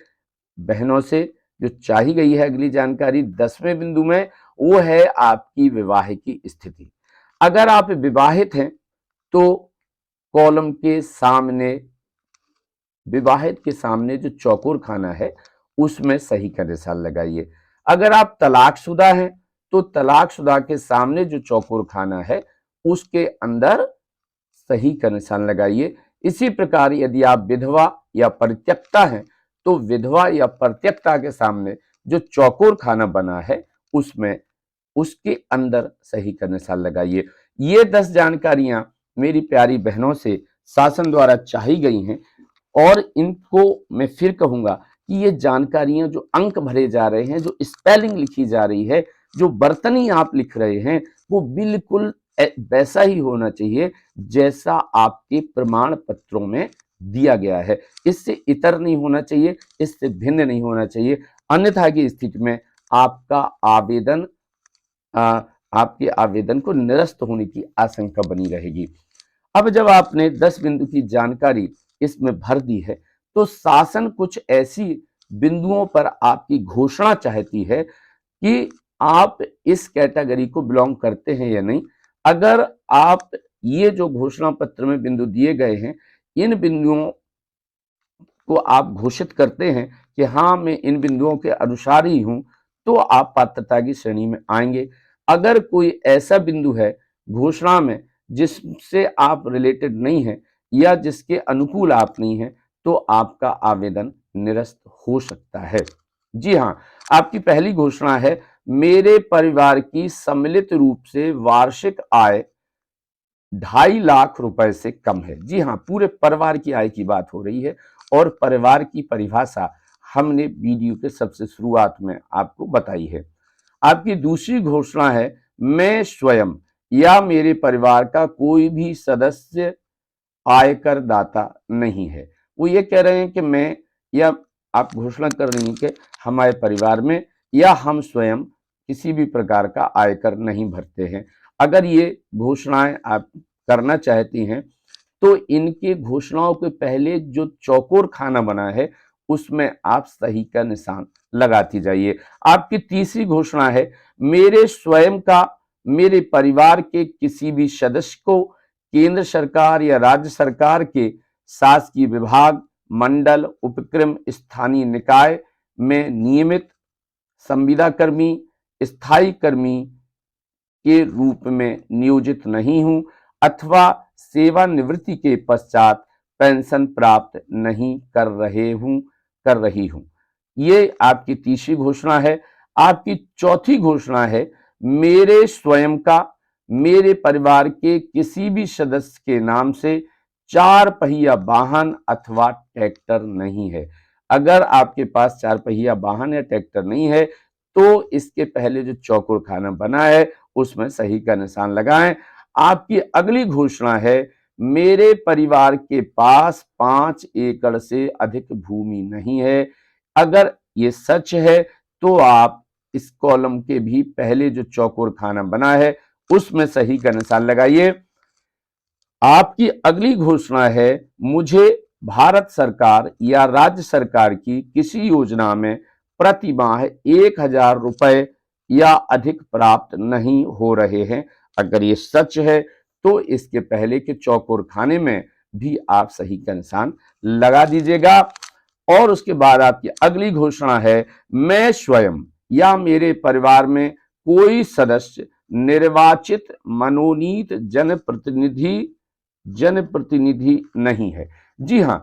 बहनों से, जो चाही गई है अगली जानकारी 10वें बिंदु में, वो है आपकी विवाह की स्थिति। अगर आप विवाहित हैं तो कॉलम के सामने विवाहित के सामने जो चौकोर खाना है उसमें सही का निशान लगाइए। अगर आप तलाकशुदा हैं तो तलाकशुदा के सामने जो चौकोर खाना है उसके अंदर सही का निशान लगाइए। इसी प्रकार यदि आप विधवा या परित्यक्ता हैं तो विधवा या परित्यक्ता के सामने जो चौकोर खाना बना है उसमें उसके अंदर सही का निशान लगाइए। ये 10 जानकारियां मेरी प्यारी बहनों से शासन द्वारा चाही गई हैं और इनको मैं फिर कहूंगा कि ये जानकारियां जो अंक भरे जा रहे हैं, जो स्पेलिंग लिखी जा रही है, जो बर्तनी आप लिख रहे हैं वो बिल्कुल वैसा ही होना चाहिए जैसा आपके प्रमाण पत्रों में दिया गया है। इससे इतर नहीं होना चाहिए, इससे भिन्न नहीं होना चाहिए, अन्यथा की स्थिति में आपका आवेदन आपके आवेदन को निरस्त होने की आशंका बनी रहेगी। अब जब आपने 10 बिंदु की जानकारी इसमें भर दी है तो शासन कुछ ऐसी बिंदुओं पर आपकी घोषणा चाहती है कि आप इस कैटेगरी को बिलोंग करते हैं या नहीं। अगर आप ये जो घोषणा पत्र में बिंदु दिए गए हैं इन बिंदुओं को आप घोषित करते हैं कि हाँ मैं इन बिंदुओं के अनुसार ही हूं तो आप पात्रता की श्रेणी में आएंगे। अगर कोई ऐसा बिंदु है घोषणा में जिससे आप रिलेटेड नहीं है या जिसके अनुकूल आप नहीं है तो आपका आवेदन निरस्त हो सकता है। जी हाँ, आपकी पहली घोषणा है, मेरे परिवार की सम्मिलित रूप से वार्षिक आय 2.5 लाख रुपए से कम है। जी हाँ, पूरे परिवार की आय की बात हो रही है और परिवार की परिभाषा हमने वीडियो के सबसे शुरुआत में आपको बताई है। आपकी दूसरी घोषणा है, मैं स्वयं या मेरे परिवार का कोई भी सदस्य आयकर दाता नहीं है। वो ये कह रहे हैं कि मैं, या आप घोषणा कर रही हैं कि हमारे परिवार में या हम स्वयं किसी भी प्रकार का आयकर नहीं भरते हैं। अगर ये घोषणाएं आप करना चाहती हैं तो इनके घोषणाओं के पहले जो चौकोर खाना बना है उसमें आप सही का निशान लगाती जाइए। आपकी तीसरी घोषणा है, मेरे स्वयं का, मेरे परिवार के किसी भी सदस्य को केंद्र सरकार या राज्य सरकार के शासकीय विभाग, मंडल, उपक्रम, स्थानीय निकाय में नियमित संविदा कर्मी, स्थायी कर्मी के रूप में नियोजित नहीं हूं अथवा सेवानिवृत्ति के पश्चात पेंशन प्राप्त नहीं कर रही हूं। ये आपकी तीसरी घोषणा है। आपकी चौथी घोषणा है, मेरे स्वयं का, मेरे परिवार के किसी भी सदस्य के नाम से 4 पहिया वाहन अथवा ट्रैक्टर नहीं है। अगर आपके पास 4 पहिया वाहन या ट्रैक्टर नहीं है तो इसके पहले जो चौकोर खाना बना है उसमें सही का निशान लगाएं। आपकी अगली घोषणा है, मेरे परिवार के पास 5 एकड़ से अधिक भूमि नहीं है। अगर ये सच है तो आप इस कॉलम के भी पहले जो चौकोर खाना बना है उसमें सही का निशान लगाइए। आपकी अगली घोषणा है, मुझे भारत सरकार या राज्य सरकार की किसी योजना में प्रति माह 1,000 रुपए या अधिक प्राप्त नहीं हो रहे हैं। अगर ये सच है तो इसके पहले के चौकोर खाने में भी आप सही का निशान लगा दीजिएगा। और उसके बाद आपकी अगली घोषणा है, मैं स्वयं या मेरे परिवार में कोई सदस्य निर्वाचित मनोनीत जनप्रतिनिधि नहीं है। जी हां,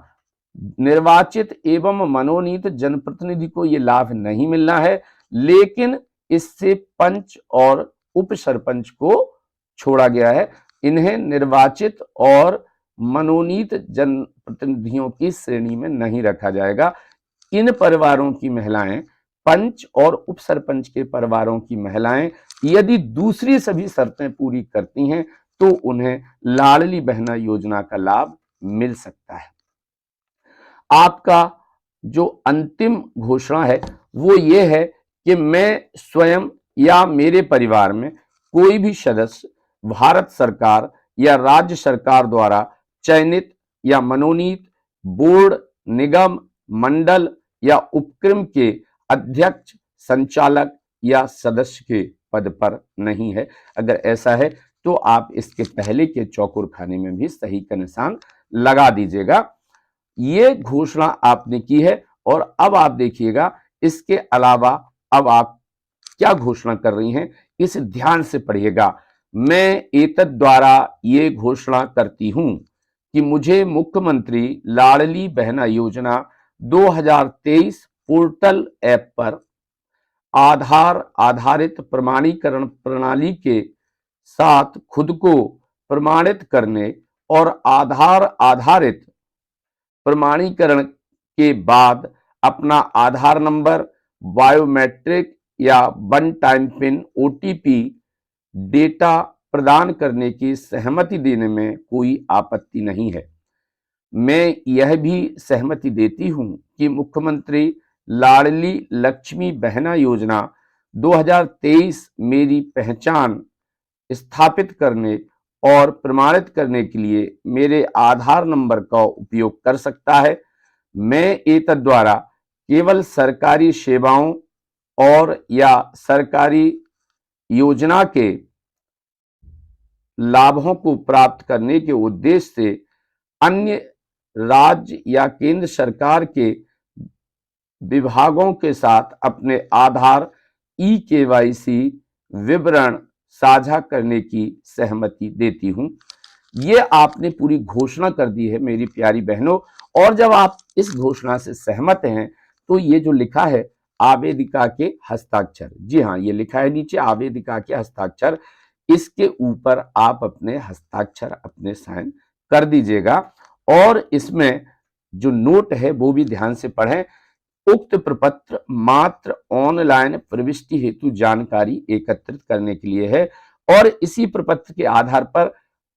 निर्वाचित एवं मनोनीत जनप्रतिनिधि को यह लाभ नहीं मिलना है, लेकिन इससे पंच और उप सरपंच को छोड़ा गया है। इन्हें निर्वाचित और मनोनीत जनप्रतिनिधियों की श्रेणी में नहीं रखा जाएगा। इन परिवारों की महिलाएं, पंच और उप सरपंच के परिवारों की महिलाएं यदि दूसरी सभी शर्तें पूरी करती हैं तो उन्हें लाडली बहना योजना का लाभ मिल सकता है। आपका जो अंतिम घोषणा है वो ये है कि मैं स्वयं या मेरे परिवार में कोई भी सदस्य भारत सरकार या राज्य सरकार द्वारा चयनित या मनोनीत बोर्ड, निगम, मंडल या उपक्रम के अध्यक्ष, संचालक या सदस्य के पद पर नहीं है। अगर ऐसा है तो आप इसके पहले के चौकोर खाने में भी सही का निशान लगा दीजिएगा। ये घोषणा आपने की है और अब आप देखिएगा इसके अलावा अब आप क्या घोषणा कर रही हैं, इसे ध्यान से पढ़िएगा। मैं एतद द्वारा ये घोषणा करती हूं कि मुझे मुख्यमंत्री लाडली बहना योजना 2023 पोर्टल ऐप पर आधार आधारित प्रमाणीकरण प्रणाली के साथ खुद को प्रमाणित करने और आधार आधारित प्रमाणीकरण के बाद अपना आधार नंबर, बायोमेट्रिक या one time pin, OTP data प्रदान करने की सहमति देने में कोई आपत्ति नहीं है। मैं यह भी सहमति देती हूं कि मुख्यमंत्री लाडली लक्ष्मी बहना योजना 2023 मेरी पहचान स्थापित करने और प्रमाणित करने के लिए मेरे आधार नंबर का उपयोग कर सकता है। मैं एतद द्वारा केवल सरकारी सेवाओं और या सरकारी योजना के लाभों को प्राप्त करने के उद्देश्य से अन्य राज्य या केंद्र सरकार के विभागों के साथ अपने आधार ई-केवाईसी विवरण साझा करने की सहमति देती हूं। ये आपने पूरी घोषणा कर दी है मेरी प्यारी बहनों। और जब आप इस घोषणा से सहमत हैं तो ये जो लिखा है आवेदिका के हस्ताक्षर, जी हाँ ये लिखा है नीचे आवेदिका के हस्ताक्षर, इसके ऊपर आप अपने हस्ताक्षर अपने साइन कर दीजिएगा। और इसमें जो नोट है वो भी ध्यान से पढ़ें। उक्त प्रपत्र मात्र ऑनलाइन प्रविष्टि हेतु जानकारी एकत्रित करने के लिए है और इसी प्रपत्र के आधार पर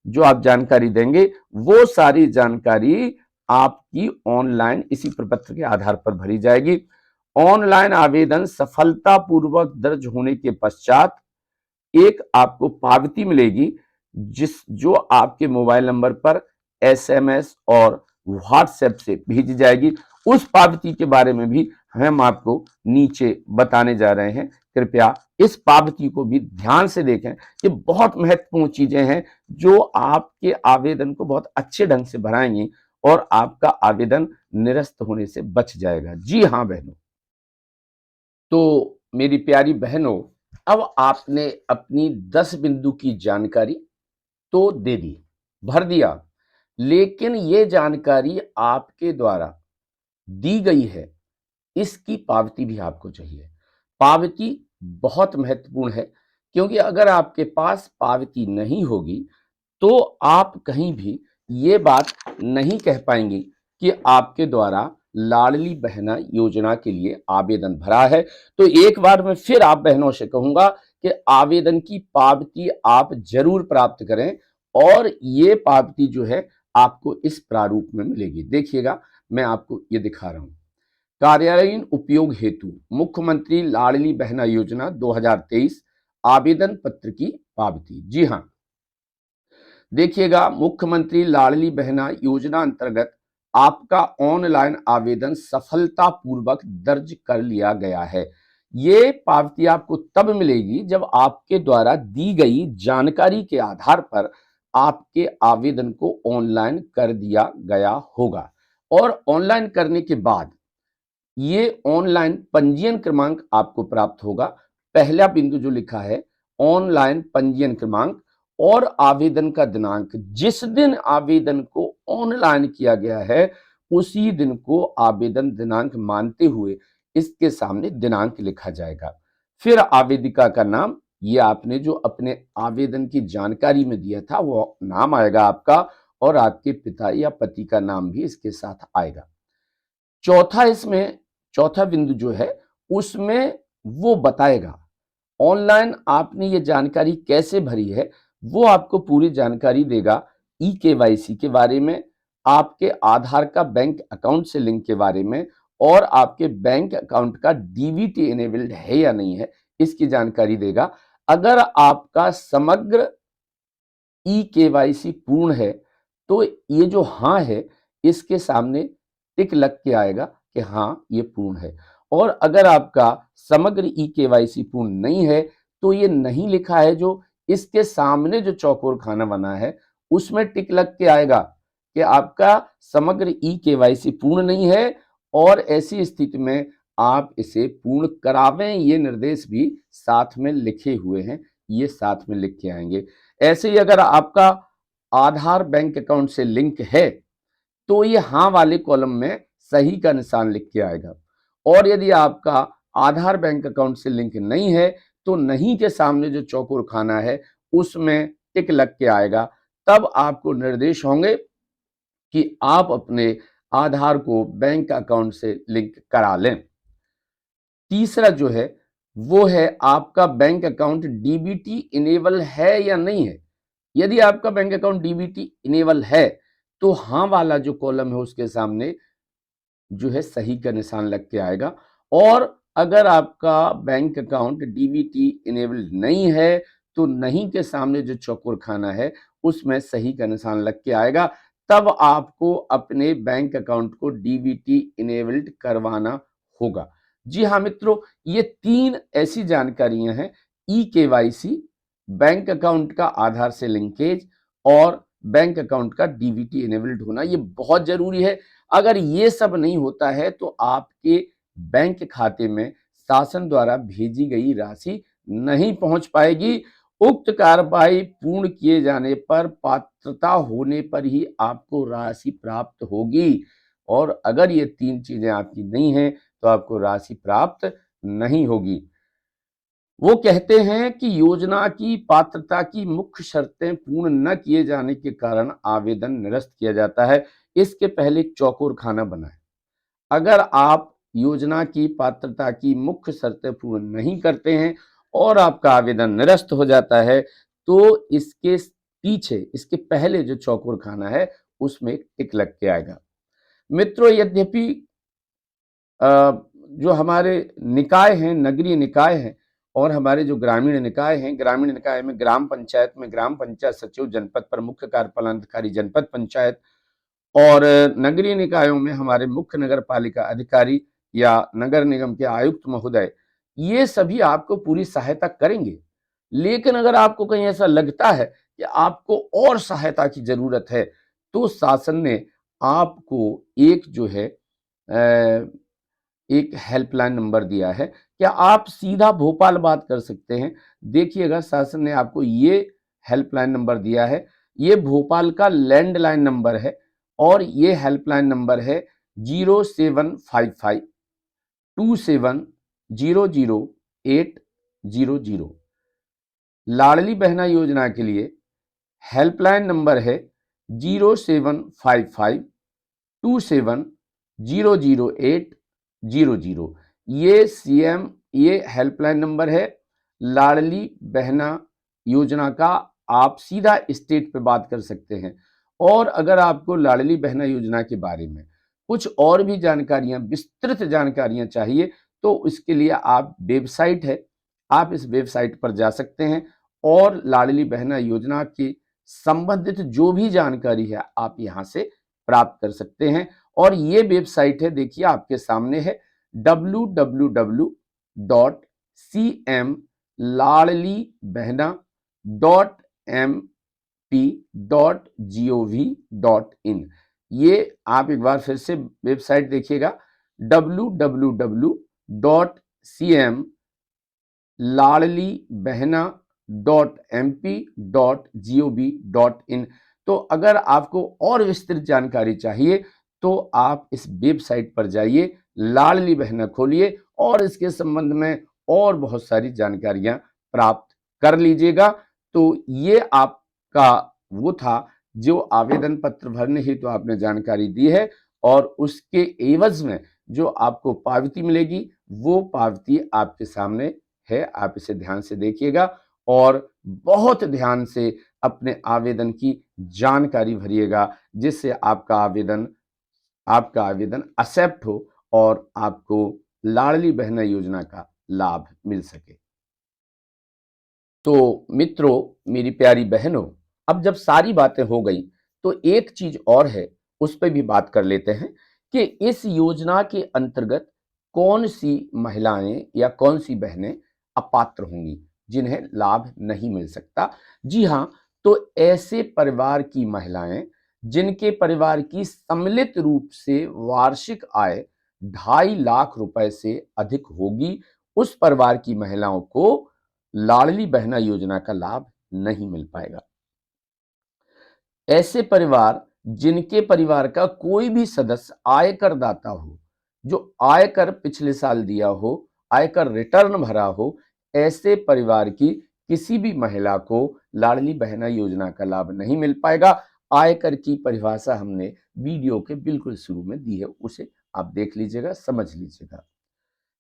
जो आप जानकारी देंगे वो सारी जानकारी आपकी ऑनलाइन इसी प्रपत्र के आधार पर भरी जाएगी। ऑनलाइन आवेदन सफलतापूर्वक दर्ज होने के पश्चात एक आपको पावती मिलेगी जो आपके मोबाइल नंबर पर एसएमएस और व्हाट्सएप से भेजी जाएगी। उस पावती के बारे में भी हम आपको नीचे बताने जा रहे हैं। कृपया इस पावती को भी ध्यान से देखें। ये बहुत महत्वपूर्ण चीजें हैं जो आपके आवेदन को बहुत अच्छे ढंग से भराएंगी और आपका आवेदन निरस्त होने से बच जाएगा। जी हाँ बहनों, तो मेरी प्यारी बहनों, अब आपने अपनी 10 बिंदु की जानकारी तो दे दी, भर दिया, लेकिन ये जानकारी आपके द्वारा दी गई है, इसकी पावती भी आपको चाहिए। पावती बहुत महत्वपूर्ण है क्योंकि अगर आपके पास पावती नहीं होगी तो आप कहीं भी ये बात नहीं कह पाएंगी कि आपके द्वारा लाडली बहना योजना के लिए आवेदन भरा है। तो एक बार मैं फिर आप बहनों से कहूंगा कि आवेदन की पावती आप जरूर प्राप्त करें और ये पावती जो है आपको इस प्रारूप में मिलेगी। देखिएगा मैं आपको ये दिखा रहा हूं। कार्यालयीन उपयोग हेतु मुख्यमंत्री लाडली बहना योजना 2023 आवेदन पत्र की पावती। जी हाँ, देखिएगा, मुख्यमंत्री लाडली बहना योजना अंतर्गत आपका ऑनलाइन आवेदन सफलतापूर्वक दर्ज कर लिया गया है। ये पावती आपको तब मिलेगी जब आपके द्वारा दी गई जानकारी के आधार पर आपके आवेदन को ऑनलाइन कर दिया गया होगा। और ऑनलाइन करने के बाद ये ऑनलाइन पंजीयन क्रमांक आपको प्राप्त होगा। पहला बिंदु जो लिखा है ऑनलाइन पंजीयन क्रमांक और आवेदन का दिनांक, जिस दिन आवेदन को ऑनलाइन किया गया है उसी दिन को आवेदन दिनांक मानते हुए इसके सामने दिनांक लिखा जाएगा। फिर आवेदिका का नाम, ये आपने जो अपने आवेदन की जानकारी में दिया था वो नाम आएगा आपका, और आपके पिता या पति का नाम भी इसके साथ आएगा। चौथा बिंदु जो है उसमें वो बताएगा ऑनलाइन आपने ये जानकारी कैसे भरी है, वो आपको पूरी जानकारी देगा। ई-केवाईसी के बारे में, आपके आधार का बैंक अकाउंट से लिंक के बारे में, और आपके बैंक अकाउंट का डीबीटी इनेबल्ड है या नहीं है इसकी जानकारी देगा। अगर आपका समग्र ई-केवाईसी पूर्ण है तो ये जो हाँ है इसके सामने टिक लग के आएगा कि हाँ ये पूर्ण है, और अगर आपका समग्र ई-केवाईसी पूर्ण नहीं है तो ये नहीं लिखा है जो इसके सामने जो चौकोर खाना बना है उसमें टिक लग के आएगा कि आपका समग्र ई-केवाईसी पूर्ण नहीं है, और ऐसी स्थिति में आप इसे पूर्ण करावें। ये निर्देश भी साथ में लिखे हुए हैं, ये साथ में लिख के आएंगे। ऐसे ही अगर आपका आधार बैंक अकाउंट से लिंक है तो ये हाँ वाले कॉलम में सही का निशान लिख के आएगा, और यदि आपका आधार बैंक अकाउंट से लिंक नहीं है तो नहीं के सामने जो चौकोर खाना है उसमें टिक लग के आएगा। तब आपको निर्देश होंगे कि आप अपने आधार को बैंक अकाउंट से लिंक करा लें। तीसरा जो है वो है आपका बैंक अकाउंट डीबीटी इनेबल है या नहीं है। यदि आपका बैंक अकाउंट डीबीटी इनेबल है तो हाँ वाला जो कॉलम है उसके सामने जो है सही का निशान लग के आएगा, और अगर आपका बैंक अकाउंट डीबीटी इनेबल्ड नहीं है तो नहीं के सामने जो चौकोर खाना है उसमें सही का निशान लग के आएगा। तब आपको अपने बैंक अकाउंट को डीबीटी इनेबल्ड करवाना होगा। जी हाँ मित्रों, ये 3 ऐसी जानकारियां हैं, ई-केवाईसी, बैंक अकाउंट का आधार से लिंकेज और बैंक अकाउंट का डीबीटी इनेबल्ड होना, ये बहुत जरूरी है। अगर ये सब नहीं होता है तो आपके बैंक खाते में शासन द्वारा भेजी गई राशि नहीं पहुंच पाएगी। उक्त कार्रवाई पूर्ण किए जाने पर पात्रता होने पर ही आपको राशि प्राप्त होगी, और अगर ये 3 चीजें आपकी नहीं हैं तो आपको राशि प्राप्त नहीं होगी। वो कहते हैं कि योजना की पात्रता की मुख्य शर्तें पूर्ण न किए जाने के कारण आवेदन निरस्त किया जाता है। इसके पहले एक चौकोर खाना बनाएं। अगर आप योजना की पात्रता की मुख्य शर्तें पूर्ण नहीं करते हैं और आपका आवेदन निरस्त हो जाता है तो इसके पीछे, इसके पहले जो चौकोर खाना है उसमें टिक लग के आएगा। मित्रों, यद्यपि जो हमारे निकाय हैं, नगरीय निकाय हैं, और हमारे जो ग्रामीण निकाय हैं, ग्रामीण निकाय में ग्राम पंचायत में ग्राम पंचायत सचिव, जनपद पर मुख्य कार्यपालन अधिकारी जनपद पंचायत, और नगरीय निकायों में हमारे मुख्य नगर पालिका अधिकारी या नगर निगम के आयुक्त महोदय, ये सभी आपको पूरी सहायता करेंगे। लेकिन अगर आपको कहीं ऐसा लगता है कि आपको और सहायता की जरूरत है तो शासन ने आपको एक जो है एक हेल्पलाइन नंबर दिया है। क्या आप सीधा भोपाल बात कर सकते हैं? देखिएगा, शासन ने आपको ये हेल्पलाइन नंबर दिया है, ये भोपाल का लैंडलाइन नंबर है, और ये हेल्पलाइन नंबर है 075527000800। लाडली बहना योजना के लिए हेल्पलाइन नंबर है 075527000800। ये हेल्पलाइन नंबर है लाडली बहना योजना का। आप सीधा स्टेट पे बात कर सकते हैं। और अगर आपको लाडली बहना योजना के बारे में कुछ और भी जानकारियां, विस्तृत जानकारियां चाहिए तो इसके लिए आप वेबसाइट है, आप इस वेबसाइट पर जा सकते हैं और लाडली बहना योजना की संबंधित जो भी जानकारी है आप यहां से प्राप्त कर सकते हैं। और ये वेबसाइट है, देखिए आपके सामने है, www.cmlaadlibehna.mp.gov.in। ये आप एक बार फिर से वेबसाइट देखिएगा, www.cmlaadlibehna.mp.gov.in। तो अगर आपको और विस्तृत जानकारी चाहिए तो आप इस वेबसाइट पर जाइए, लाडली बहना खोलिए और इसके संबंध में और बहुत सारी जानकारियां प्राप्त कर लीजिएगा। तो ये आपका वो था जो आवेदन पत्र भरने हेतु आपने जानकारी दी है, और उसके एवज में जो आपको पावती मिलेगी वो पावती आपके सामने है। आप इसे ध्यान से देखिएगा और बहुत ध्यान से अपने आवेदन की जानकारी भरिएगा, जिससे आपका आवेदन एक्सेप्ट हो और आपको लाडली बहना योजना का लाभ मिल सके। तो मित्रों, मेरी प्यारी बहनों, अब जब सारी बातें हो गई तो एक चीज और है, उस पर भी बात कर लेते हैं कि इस योजना के अंतर्गत कौन सी महिलाएं या कौन सी बहनें अपात्र होंगी जिन्हें लाभ नहीं मिल सकता। जी हाँ, तो ऐसे परिवार की महिलाएं जिनके परिवार की सम्मिलित रूप से वार्षिक आय 2.5 लाख रुपए से अधिक होगी, उस परिवार की महिलाओं को लाडली बहना योजना का लाभ नहीं मिल पाएगा। ऐसे परिवार जिनके परिवार का कोई भी सदस्य आयकर दाता हो, जो आयकर पिछले साल दिया हो, आयकर रिटर्न भरा हो, ऐसे परिवार की किसी भी महिला को लाडली बहना योजना का लाभ नहीं मिल पाएगा। आयकर की परिभाषा हमने वीडियो के बिल्कुल शुरू में दी है, उसे आप देख लीजिएगा, समझ लीजिएगा।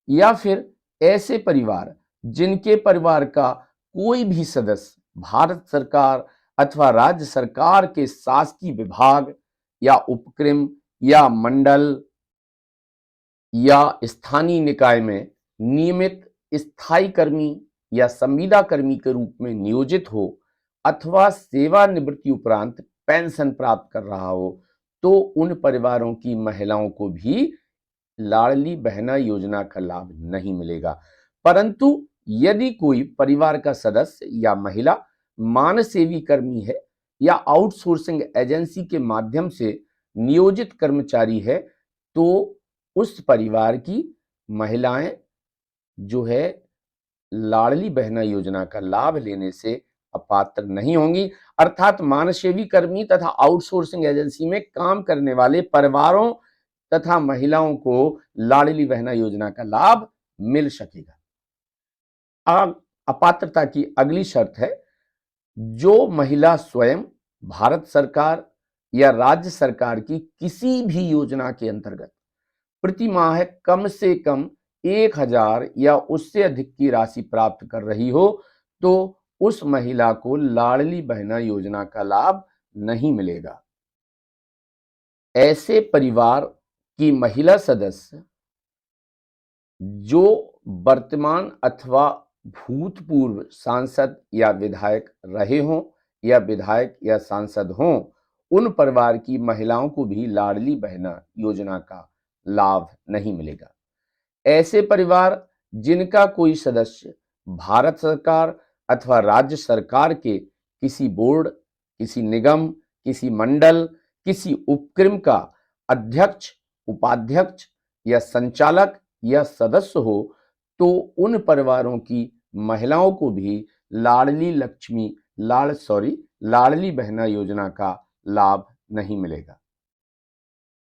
या फिर ऐसे परिवार जिनके परिवार का कोई भी सदस्य भारत सरकार अथवा राज्य सरकार के शासकीय विभाग या उपक्रम या मंडल या स्थानीय निकाय में नियमित स्थायी कर्मी या संविदा कर्मी के रूप में नियोजित हो अथवा सेवानिवृत्ति उपरांत पेंशन प्राप्त कर रहा हो, तो उन परिवारों की महिलाओं को भी लाडली बहना योजना का लाभ नहीं मिलेगा। परंतु यदि कोई परिवार का सदस्य या महिला मानसेवी कर्मी है या आउटसोर्सिंग एजेंसी के माध्यम से नियोजित कर्मचारी है, तो उस परिवार की महिलाएं जो है लाडली बहना योजना का लाभ लेने से अपात्र नहीं होंगी। अर्थात मानसेवी कर्मी तथा आउटसोर्सिंग एजेंसी में काम करने वाले परिवारों तथा महिलाओं को लाडली बहना योजना का लाभ मिल सकेगा। अपात्रता की अगली शर्त है, जो महिला स्वयं भारत सरकार या राज्य सरकार की किसी भी योजना के अंतर्गत प्रति माह कम से कम 1,000 या उससे अधिक की राशि प्राप्त कर रही हो, तो उस महिला को लाडली बहना योजना का लाभ नहीं मिलेगा। ऐसे परिवार की महिला सदस्य जो वर्तमान अथवा भूतपूर्व सांसद या विधायक रहे हों या विधायक या सांसद हों, उन परिवार की महिलाओं को भी लाडली बहना योजना का लाभ नहीं मिलेगा। ऐसे परिवार जिनका कोई सदस्य भारत सरकार अथवा राज्य सरकार के किसी बोर्ड, किसी निगम, किसी मंडल, किसी उपक्रम का अध्यक्ष, उपाध्यक्ष या संचालक या सदस्य हो, तो उन परिवारों की महिलाओं को भी लाडली बहना योजना का लाभ नहीं मिलेगा।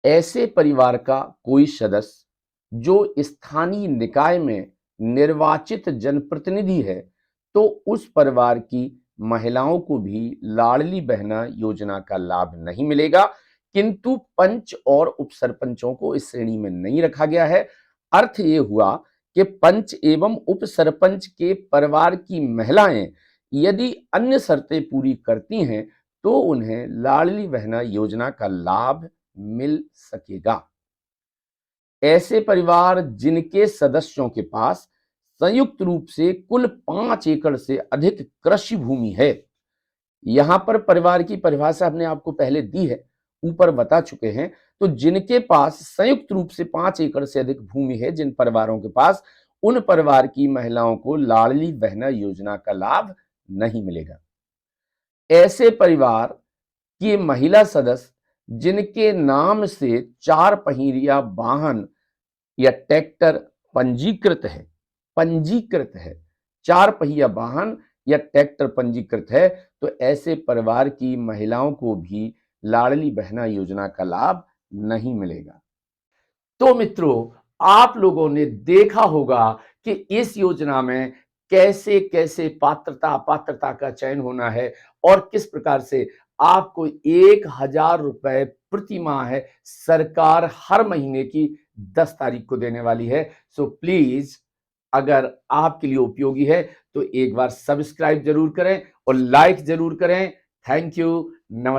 ऐसे परिवार का कोई सदस्य जो स्थानीय निकाय में निर्वाचित जनप्रतिनिधि है, तो उस परिवार की महिलाओं को भी लाडली बहना योजना का लाभ नहीं मिलेगा, किंतु पंच और उपसरपंचों को इस श्रेणी में नहीं रखा गया है। अर्थ ये हुआ कि पंच एवं उपसरपंच के परिवार की महिलाएं यदि अन्य शर्तें पूरी करती हैं तो उन्हें लाडली बहना योजना का लाभ मिल सकेगा। ऐसे परिवार जिनके सदस्यों के पास संयुक्त रूप से कुल 5 एकड़ से अधिक कृषि भूमि है। यहां पर परिवार की परिभाषा हमने आपको पहले दी है, ऊपर बता चुके हैं। तो जिनके पास संयुक्त रूप से 5 एकड़ से अधिक भूमि है, जिन परिवारों के पास, उन परिवार की महिलाओं को लाडली बहना योजना का लाभ नहीं मिलेगा। ऐसे परिवार की महिला सदस्य जिनके नाम से 4 पहिया वाहन या ट्रैक्टर पंजीकृत है, 4 पहिया वाहन या ट्रैक्टर पंजीकृत है, तो ऐसे परिवार की महिलाओं को भी लाडली बहना योजना का लाभ नहीं मिलेगा। तो मित्रों, आप लोगों ने देखा होगा कि इस योजना में कैसे कैसे पात्रता अपात्रता का चयन होना है और किस प्रकार से आपको 1,000 रुपए प्रति माह है सरकार हर महीने की 10 तारीख को देने वाली है। सो प्लीज, अगर आपके लिए उपयोगी है तो एक बार सब्सक्राइब जरूर करें और लाइक जरूर करें। Thank you. नमस्कार।